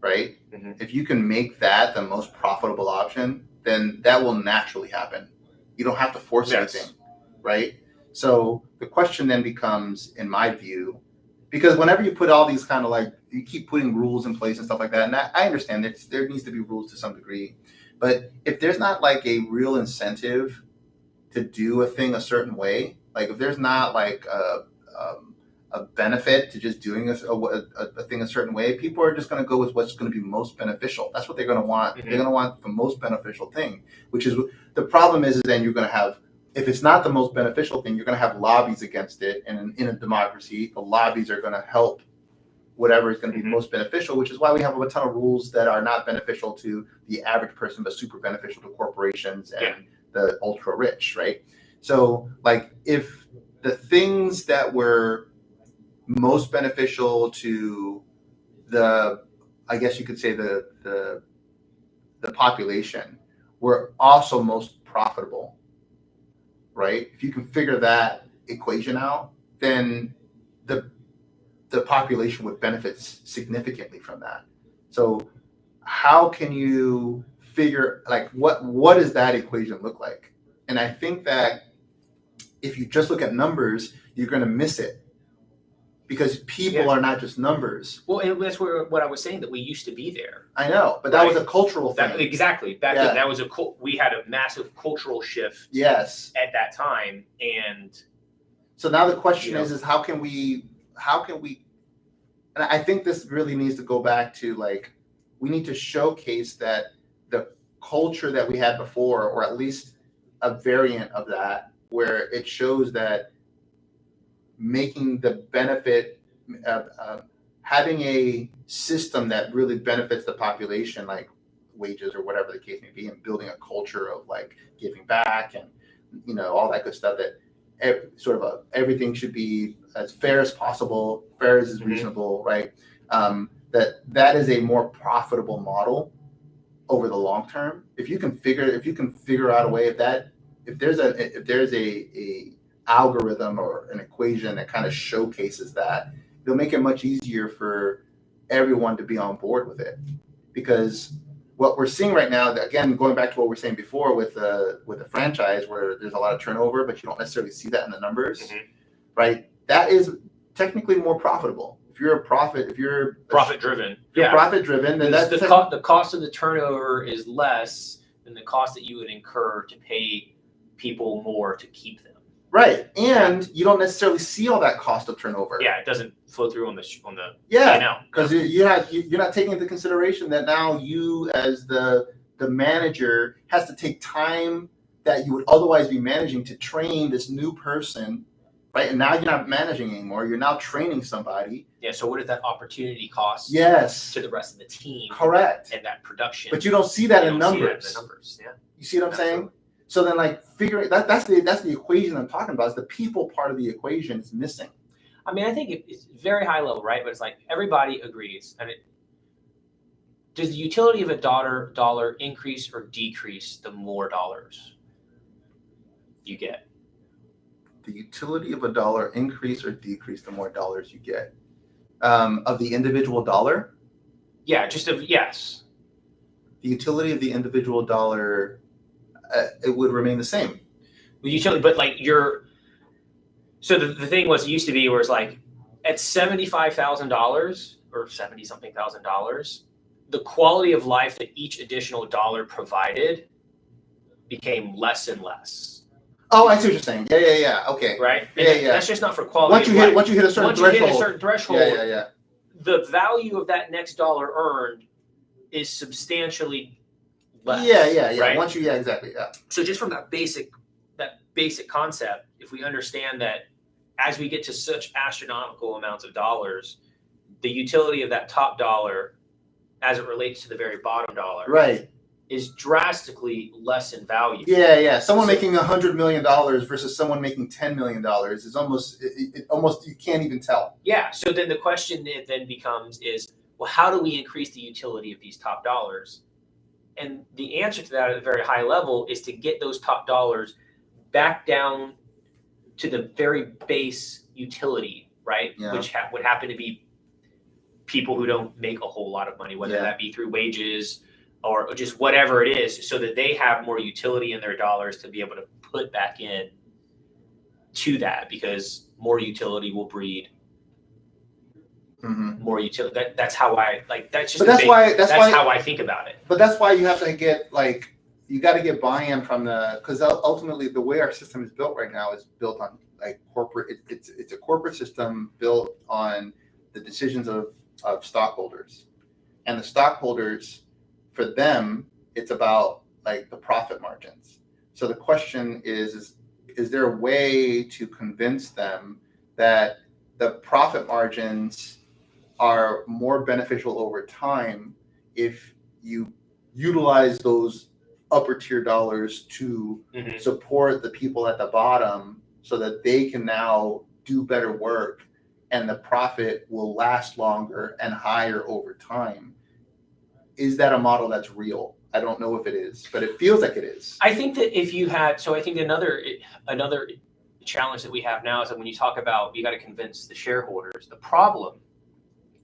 right? Mm-hmm. If you can make that the most profitable option, then that will naturally happen. You don't have to force anything, right? So the question then becomes, in my view, because whenever you put all these kind of like, you keep putting rules in place and stuff like that, and I understand that there needs to be rules to some degree, but if there's not like a real incentive to do a thing a certain way, like if there's not like a benefit to just doing a thing a certain way, people are just going to go with what's going to be most beneficial. That's what they're going to want. Mm-hmm. They're going to want the most beneficial thing, which is the problem is then you're going to have, if it's not the most beneficial thing, you're going to have lobbies against it. And in a democracy, the lobbies are going to help whatever is going to be most beneficial, which is why we have a ton of rules that are not beneficial to the average person, but super beneficial to corporations and the ultra rich, right? So like if the things that were most beneficial to I guess you could say the population were also most profitable, right? If you can figure that equation out, then the population would benefit significantly from that. So how can you figure, like, what does that equation look like? And I think that if you just look at numbers, you're going to miss it. Because people are not just numbers. Well, and that's what I was saying, that we used to be there. I know, but that was a cultural thing. Exactly. Back then, that was we had a massive cultural shift. Yes. At that time, and so now the question is how can we? And I think this really needs to go back to like, we need to showcase that the culture that we had before, or at least a variant of that, where it shows that making the benefit, having a system that really benefits the population, like wages or whatever the case may be, and building a culture of like giving back and all that good stuff, that everything should be as fair as possible, fair as is reasonable, right? That is a more profitable model over the long term. If you can figure out a way, if there's a algorithm or an equation that kind of showcases that, it'll make it much easier for everyone to be on board with it. Because what we're seeing right now, again, going back to what we were saying before with the franchise, where there's a lot of turnover, but you don't necessarily see that in the numbers, right? That is technically more profitable. If you're profit driven, then that's the cost of the turnover is less than the cost that you would incur to pay people more to keep them. Right, and you don't necessarily see all that cost of turnover. Yeah, it doesn't flow through on the because you're not taking into consideration that now you as the manager has to take time that you would otherwise be managing to train this new person, right? And now you're not managing anymore; you're now training somebody. Yeah. So what is that opportunity cost? Yes. To the rest of the team. Correct. And that production. But you don't see that in numbers. See that in the numbers. Yeah. You see what I'm saying? So then, like, figuring that's the equation I'm talking about. Is the people part of the equation is missing. I mean, I think it's very high level, right? But it's like everybody agrees. I mean, does the utility of a dollar increase or decrease the more dollars you get? The utility of a dollar increase or decrease the more dollars you get. Of the individual dollar? Yeah, yes. The utility of the individual dollar. It would remain the same. The utility, but like so the thing was, it used to be where it's like at $75,000 or $70-something thousand, the quality of life that each additional dollar provided became less and less. Oh, I see what you're saying. Yeah. Okay. Right. Yeah. That's just not for quality. Once you hit a certain threshold. Yeah. The value of that next dollar earned is substantially less. Yeah. Right? Exactly. Yeah. So just from that basic concept, if we understand that as we get to such astronomical amounts of dollars, the utility of that top dollar as it relates to the very bottom dollar, right, is drastically less in value. Yeah. Someone making $100 million versus someone making $10 million is almost you can't even tell. Yeah. So then the question then becomes is, well, how do we increase the utility of these top dollars? And the answer to that at a very high level is to get those top dollars back down to the very base utility, right? Yeah. Which would happen to be people who don't make a whole lot of money, whether that be through wages or just whatever it is, so that they have more utility in their dollars to be able to put back in to that, because more utility will breed more utility. That's how I like. That's just. That's how I think about it. But that's why you have to get you got to get buy-in from because ultimately the way our system is built right now is built on corporate. It's a corporate system built on the decisions of stockholders, and the stockholders, for them, it's about the profit margins. So the question is there a way to convince them that the profit margins are more beneficial over time if you utilize those upper tier dollars to support the people at the bottom so that they can now do better work and the profit will last longer and higher over time? Is that a model that's real? I don't know if it is, but it feels like it is. I think that if you had, so I think another challenge that we have now is that when you talk about, you got to convince the shareholders. The problem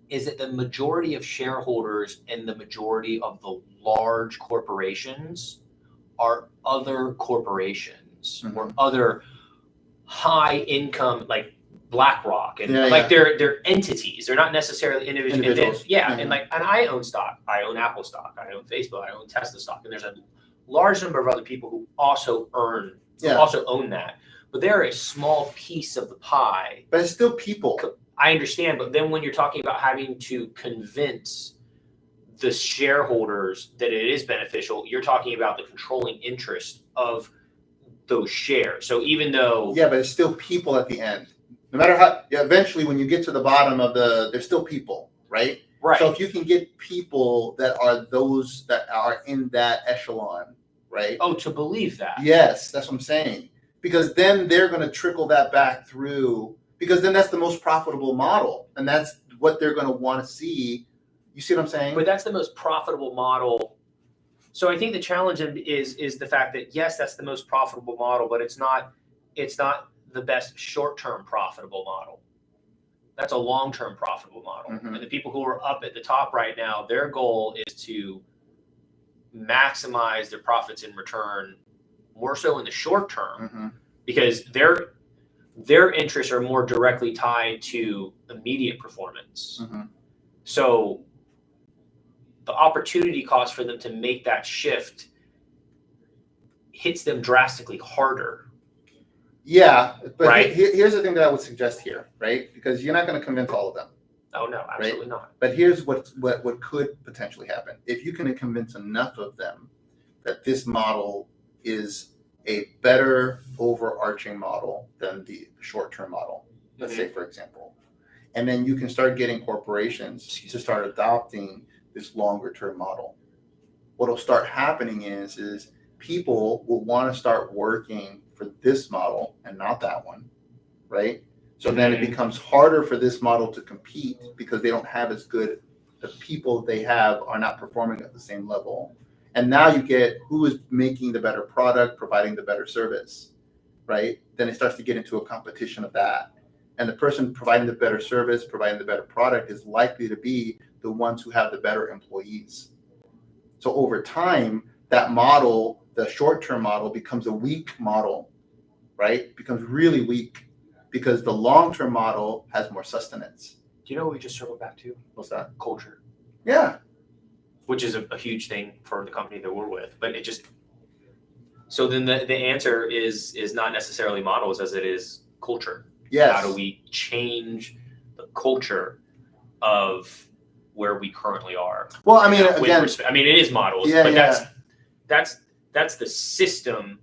is that the majority of shareholders and the majority of the large corporations are other corporations or other high income, like BlackRock, and they're entities. They're not necessarily individuals. And I own stock. I own Apple stock. I own Facebook. I own Tesla stock. And there's a large number of other people who also own that. But they're a small piece of the pie. But it's still people. I understand, but then when you're talking about having to convince the shareholders that it is beneficial, you're talking about the controlling interest of those shares. So even though... Yeah, but it's still people at the end. No matter how... Yeah, eventually, when you get to the bottom of there's still people, right? Right. So if you can get people that are those that are in that echelon, right? Oh, to believe that. Yes, that's what I'm saying. Because then they're going to trickle that back through... Because then that's the most profitable model, and that's what they're going to want to see. You see what I'm saying? But that's the most profitable model. So I think the challenge is the fact that yes, that's the most profitable model, but it's not the best short-term profitable model. That's a long-term profitable model. And the people who are up at the top right now, their goal is to maximize their profits in return more so in the short term, Mm-hmm. because their interests are more directly tied to immediate performance. Mm-hmm. So the opportunity cost for them to make that shift hits them drastically harder. Yeah, but right? Here's the thing that I would suggest here, right? Because you're not going to convince all of them. Oh no, absolutely not. But here's what could potentially happen. If you can convince enough of them that this model is a better overarching model than the short-term model, let's say, for example, and then you can start getting corporations to start adopting this longer-term model. What'll start happening is people will want to start working for this model and not that one, right? So then it becomes harder for this model to compete because they don't have as good, the people they have are not performing at the same level. And now you get who is making the better product, providing the better service, right? Then it starts to get into a competition of that. And the person providing the better service, providing the better product is likely to be the ones who have the better employees. So over time, that model, the short-term model, becomes a weak model, right? Becomes really weak because the long-term model has more sustenance. Do you know what we just circled back to? What's that? Culture. Yeah. Which is a huge thing for the company that we're with. But it just, so then the answer is not necessarily models as it is culture. Yes. How do we change the culture of where we currently are? Well, I mean, again, it is models, but that's the system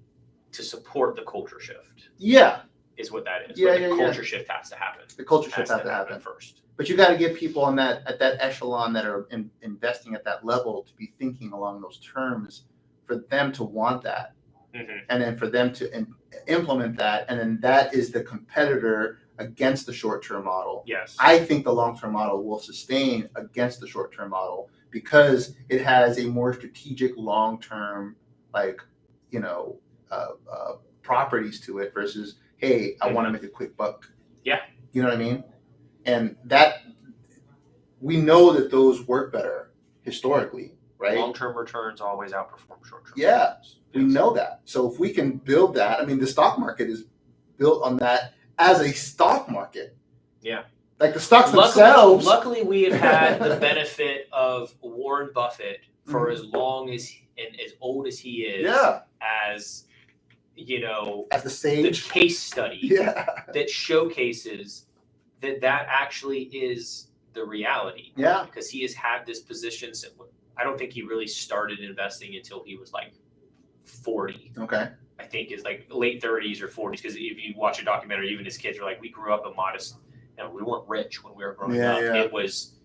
to support the culture shift. Yeah. Is what that is. Yeah, but the culture shift has to happen. The culture shift has to happen first. But you got to get people on at that echelon that are investing at that level to be thinking along those terms for them to want that. Mm-hmm. And then for them to implement that. And then that is the competitor against the short-term model. Yes. I think the long-term model will sustain against the short-term model because it has a more strategic long-term, properties to it versus, hey, I want to make a quick buck. Yeah. You know what I mean? And that we know that those work better historically, right? Long-term returns always outperform short-term. Yeah, returns. We know that. So if we can build that, I mean, the stock market is built on that as a stock market. Yeah. Like the stocks themselves. Luckily, we have had the benefit of Warren Buffett for as long as and as old as he is. Yeah. As as the sage, the case study that showcases that actually is the reality. Yeah. Because he has had this position. I don't think he really started investing until he was like 40. Okay. I think is like late 30s or 40s. Because if you watch a documentary, even his kids are like, we grew up a modest, we weren't rich when we were growing up. Yeah. It was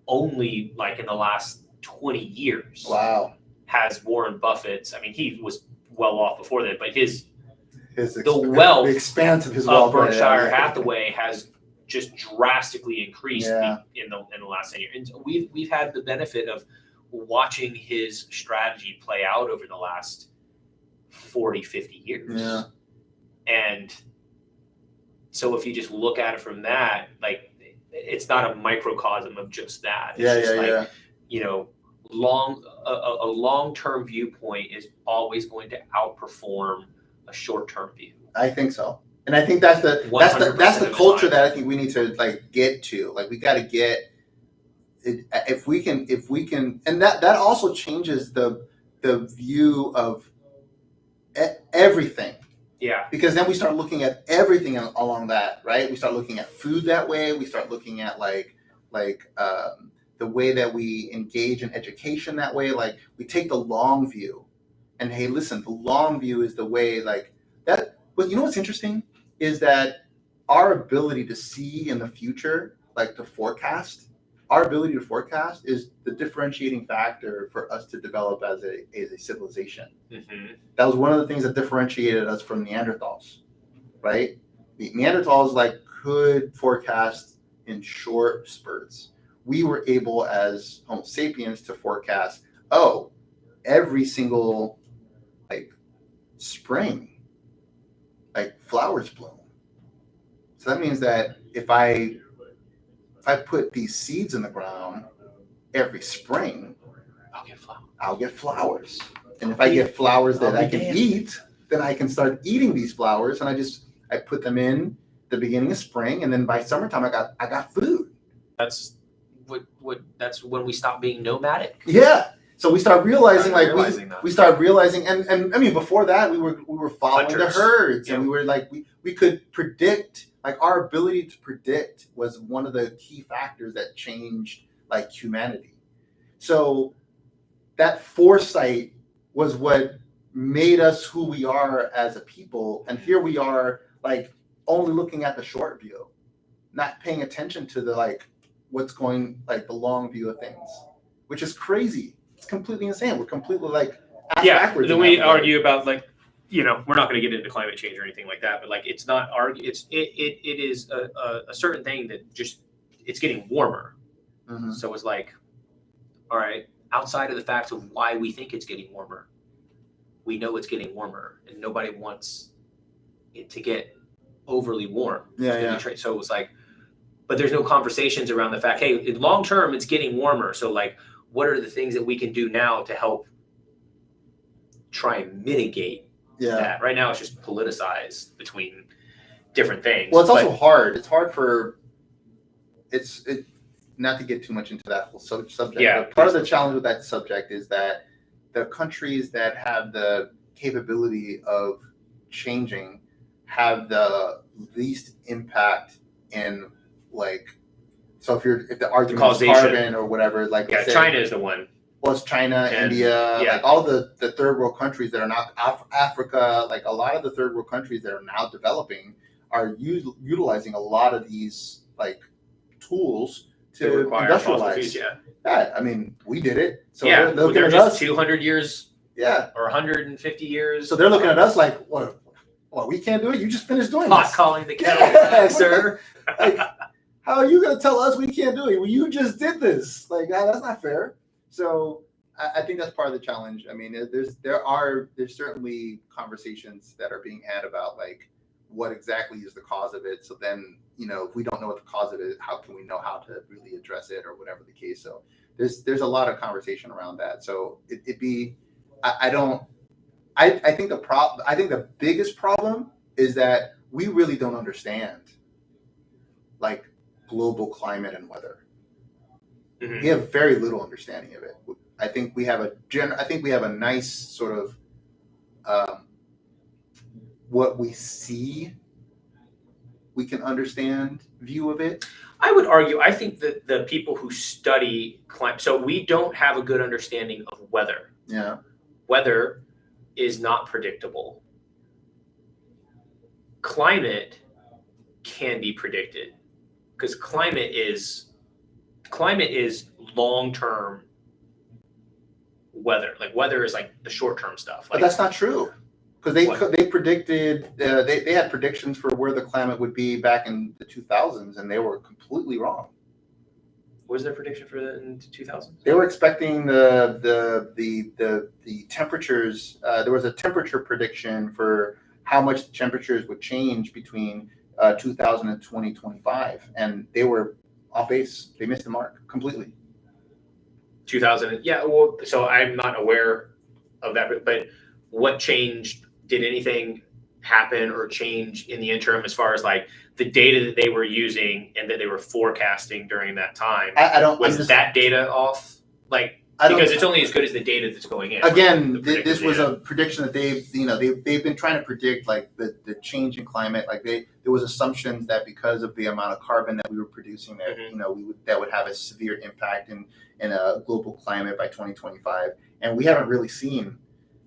only like in the last 20 years. Wow. Has Warren Buffett's, he was well off before that, but the expanse of his wealth, Berkshire Hathaway has just drastically increased in the last 10 years. And we've had the benefit of watching his strategy play out over the last 40, 50 years. Yeah. And so if you just look at it from that, like it's not a microcosm of just that. It's a long-term viewpoint is always going to outperform a short-term view. I think so. And I think that's the culture that I think we need to get to. Like we got to get it, if we can, and that also changes the view of everything. Yeah. Because then we start looking at everything along that, right? We start looking at food that way. We start looking at the way that we engage in education that way. Like we take the long view, and hey, listen, the long view is the way that. But you know what's interesting is that our ability to see in the future, to forecast, our ability to forecast is the differentiating factor for us to develop as a civilization. Mm-hmm. That was one of the things that differentiated us from Neanderthals, right? The Neanderthals could forecast in short spurts. We were able as Homo sapiens to forecast, every single spring, flowers bloom. So that means that if I put these seeds in the ground every spring, I'll get flowers. And if I get flowers that I can eat, then I can start eating these flowers. And I put them in the beginning of spring, and then by summertime I got food. That's that's when we stop being nomadic. Yeah. So we start realizing we start realizing, and I mean, before that we were following Hunters. The herds, and we were like we could predict, like our ability to predict was one of the key factors that changed like humanity. So that foresight was what made us who we are as a people, and here we are like only looking at the short view, not paying attention to the like what's going like the long view of things, which is crazy. It's completely insane. We're completely like backwards. Then we argue about like, we're not going to get into climate change or anything like that, but like it's not it is a certain thing that just it's getting warmer. Mm-hmm. So it's like, all right, outside of the facts of why we think it's getting warmer, we know it's getting warmer, and nobody wants it to get overly warm. So it was like, but there's no conversations around the fact, hey, in long term it's getting warmer. So like, what are the things that we can do now to help try and mitigate that? Right now it's just politicized between different things. Well, it's also hard. It's hard for not to get too much into that whole subject. Yeah. But part of the challenge with that subject is that the countries that have the capability of changing have the least impact in like. So if the argument is carbon or whatever, like China is the one. Well, it's China, India, like all the third world countries that are not Africa, like a lot of the third world countries that are now developing are utilizing a lot of these like tools to industrialize. Yeah, I mean, we did it. So they're looking at us 200 years. Yeah, or 150 years. So they're looking at us like, what? Well, we can't do it. You just finished doing this. Not calling the kettle black, sir. Like, how are you going to tell us we can't do it? Well, you just did this. Like, that's not fair. So I think that's part of the challenge. I mean, there's certainly conversations that are being had about like what exactly is the cause of it. So then, if we don't know what the cause of it is, how can we know how to really address it or whatever the case? So there's a lot of conversation around that. So I think the biggest problem is that we really don't understand like global climate and weather. Mm-hmm. We have very little understanding of it. I think we have a nice sort of what we see, we can understand view of it. I would argue, I think that the people who study climate, so we don't have a good understanding of weather. Yeah. Weather is not predictable. Climate can be predicted because climate is long-term weather. Like weather is like the short-term stuff. But that's not true because they predicted they had predictions for where the climate would be back in the 2000s, and they were completely wrong. What was their prediction for in 2000s? They were expecting the temperatures. There was a temperature prediction for how much the temperatures would change between 2000 and 2025, and they were off base. They missed the mark completely. 2000, yeah. Well, so I'm not aware of that, but what changed? Did anything happen or change in the interim as far as like the data that they were using and that they were forecasting during that time? Was that data off? Like, because it's only as good as the data that's going in. Again, this was a prediction that they've been trying to predict like the change in climate. Like there was assumptions that because of the amount of carbon that we were producing, that that would have a severe impact in a global climate by 2025, and we haven't really seen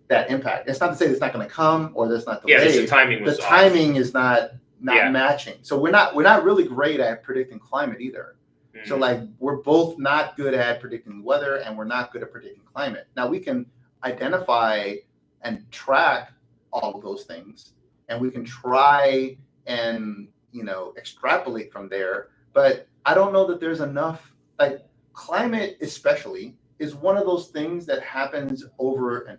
that impact. It's not to say it's not going to come or that's not delayed. Yeah, the timing was off. Timing is not matching. So we're not really great at predicting climate either. Mm-hmm. So like we're both not good at predicting weather and we're not good at predicting climate. Now we can identify and track all of those things, and we can try and extrapolate from there. But I don't know that there's enough. Like climate, especially, is one of those things that happens over an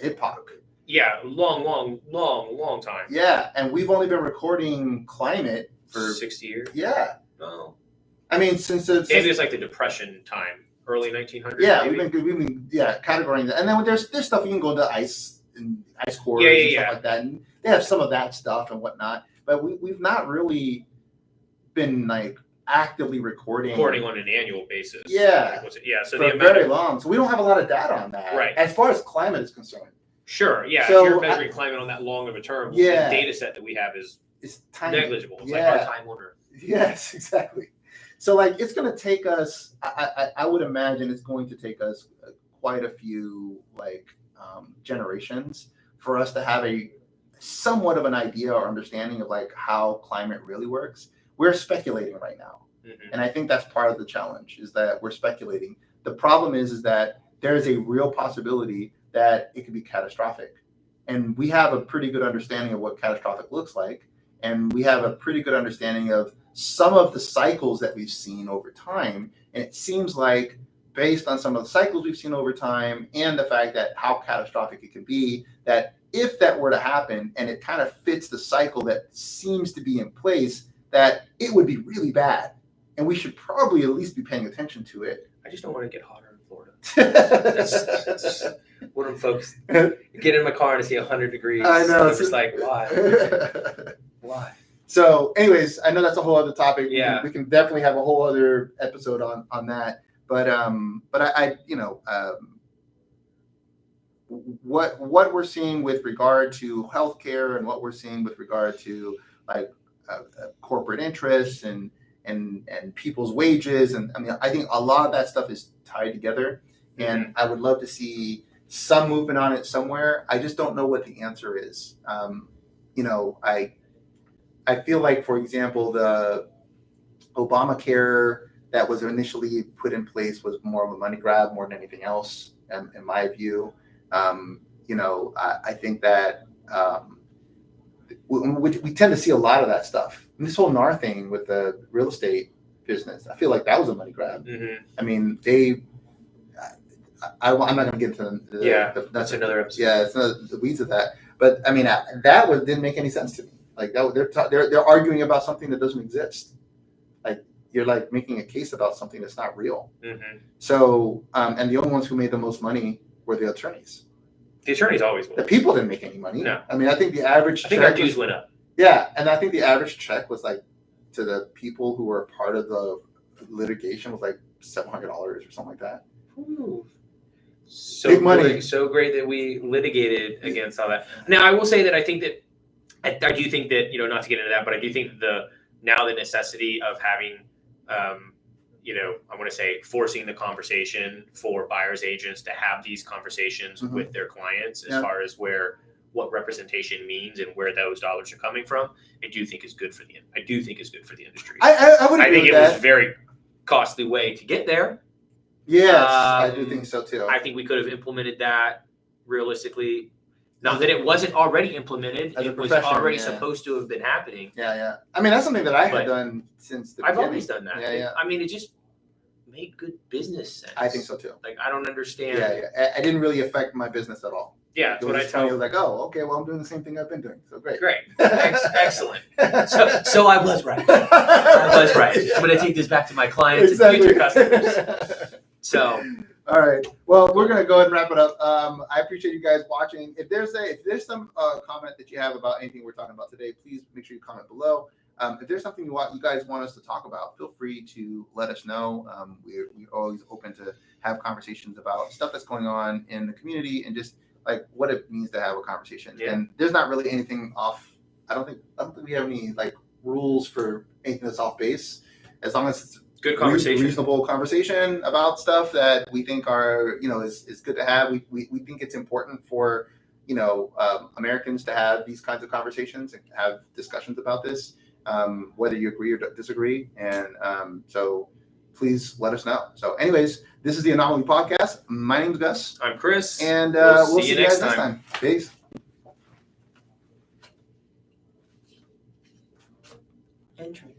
epoch. Yeah, long time. Yeah, and we've only been recording climate for 60 years. Yeah. Oh. I mean, since maybe it's like the Depression time early 1900s. Yeah, maybe? we've been categorizing that. And then there's stuff you can go to ice cores and stuff like that, and they have some of that stuff and whatnot. But we've not really been like actively recording on an annual basis. Yeah. So for very long. So we don't have a lot of data on that. Right. As far as climate is concerned. Sure. Yeah. So if you're measuring climate on that long of a term, the data set that we have is tiny. Negligible. It's like our time on Earth. Yes, exactly. So like it's going to take us. I would imagine it's going to take us quite a few generations for us to have a somewhat of an idea or understanding of like how climate really works. We're speculating right now. Mm-hmm. And I think that's part of the challenge is that we're speculating. The problem is that there is a real possibility that it could be catastrophic. And we have a pretty good understanding of what catastrophic looks like. And we have a pretty good understanding of some of the cycles that we've seen over time. And it seems like based on some of the cycles we've seen over time and the fact that how catastrophic it can be, that if that were to happen and it kind of fits the cycle that seems to be in place, that it would be really bad. And we should probably at least be paying attention to it. I just don't want to get hotter in Florida. That's what them folks get in my car and see 100 degrees. I know. It's just like, why? Why? So anyways, I know that's a whole other topic. Yeah. We can definitely have a whole other episode on that. But what we're seeing with regard to healthcare and what we're seeing with regard to corporate interests and people's wages, and I think a lot of that stuff is tied together. Mm-hmm. And I would love to see some movement on it somewhere. I just don't know what the answer is. I feel like, for example, the Obamacare that was initially put in place was more of a money grab more than anything else, in my view. I think that we tend to see a lot of that stuff. And this whole NAR thing with the real estate business, I feel like that was a money grab. Mm-hmm. I mean, I'm not going to get into that's another episode. Yeah, it's not the weeds of that. But I mean, didn't make any sense to me. Like they're arguing about something that doesn't exist. Like you're like making a case about something that's not real. Mm-hmm. So, and the only ones who made the most money were the attorneys. The attorneys always win. The people didn't make any money. No. I mean, I think the average. I think our dues went up. Yeah, and I think the average check was like to the people who were part of the litigation was like $700 or something like that. Ooh. So big money. Great, so great that we litigated against all that. Now, I will say that I think that I do think that, not to get into that, but I do think the necessity of having, I want to say forcing the conversation for buyers agents to have these conversations mm-hmm. with their clients as far as what representation means and where those dollars are coming from. I do think is good for the industry. I would agree think with it that. was a very costly way to get there. Yes, I do think so too. I think we could have implemented that realistically. Not that it wasn't already implemented. It was already supposed to have been happening. Yeah. I mean, that's something that I had done since the beginning. I've always done that. Yeah. I mean, it just made good business sense. I think so too. Like, I don't understand. Yeah. It didn't really affect my business at all. Yeah, that's what I tell you. I was like, oh, okay, well, I'm doing the same thing I've been doing. So great. Excellent. So I was right. I'm going to take this back to my clients and future customers. So, all right. Well, we're going to go ahead and wrap it up. I appreciate you guys watching. If there's some comment that you have about anything we're talking about today, please make sure you comment below. If there's something you guys want us to talk about, feel free to let us know. We're always open to have conversations about stuff that's going on in the community and just like what it means to have a conversation. Yeah. And there's not really anything off. I don't think we have any like rules for anything that's off base, as long as it's good conversation, reasonable conversation about stuff that we think are, is good to have. We think it's important for, Americans to have these kinds of conversations and have discussions about this, whether you agree or disagree. And so please let us know. So anyways, this is the Anomaly Podcast. My name's Gus. I'm Chris. And we'll see you guys next time. Peace. Entry.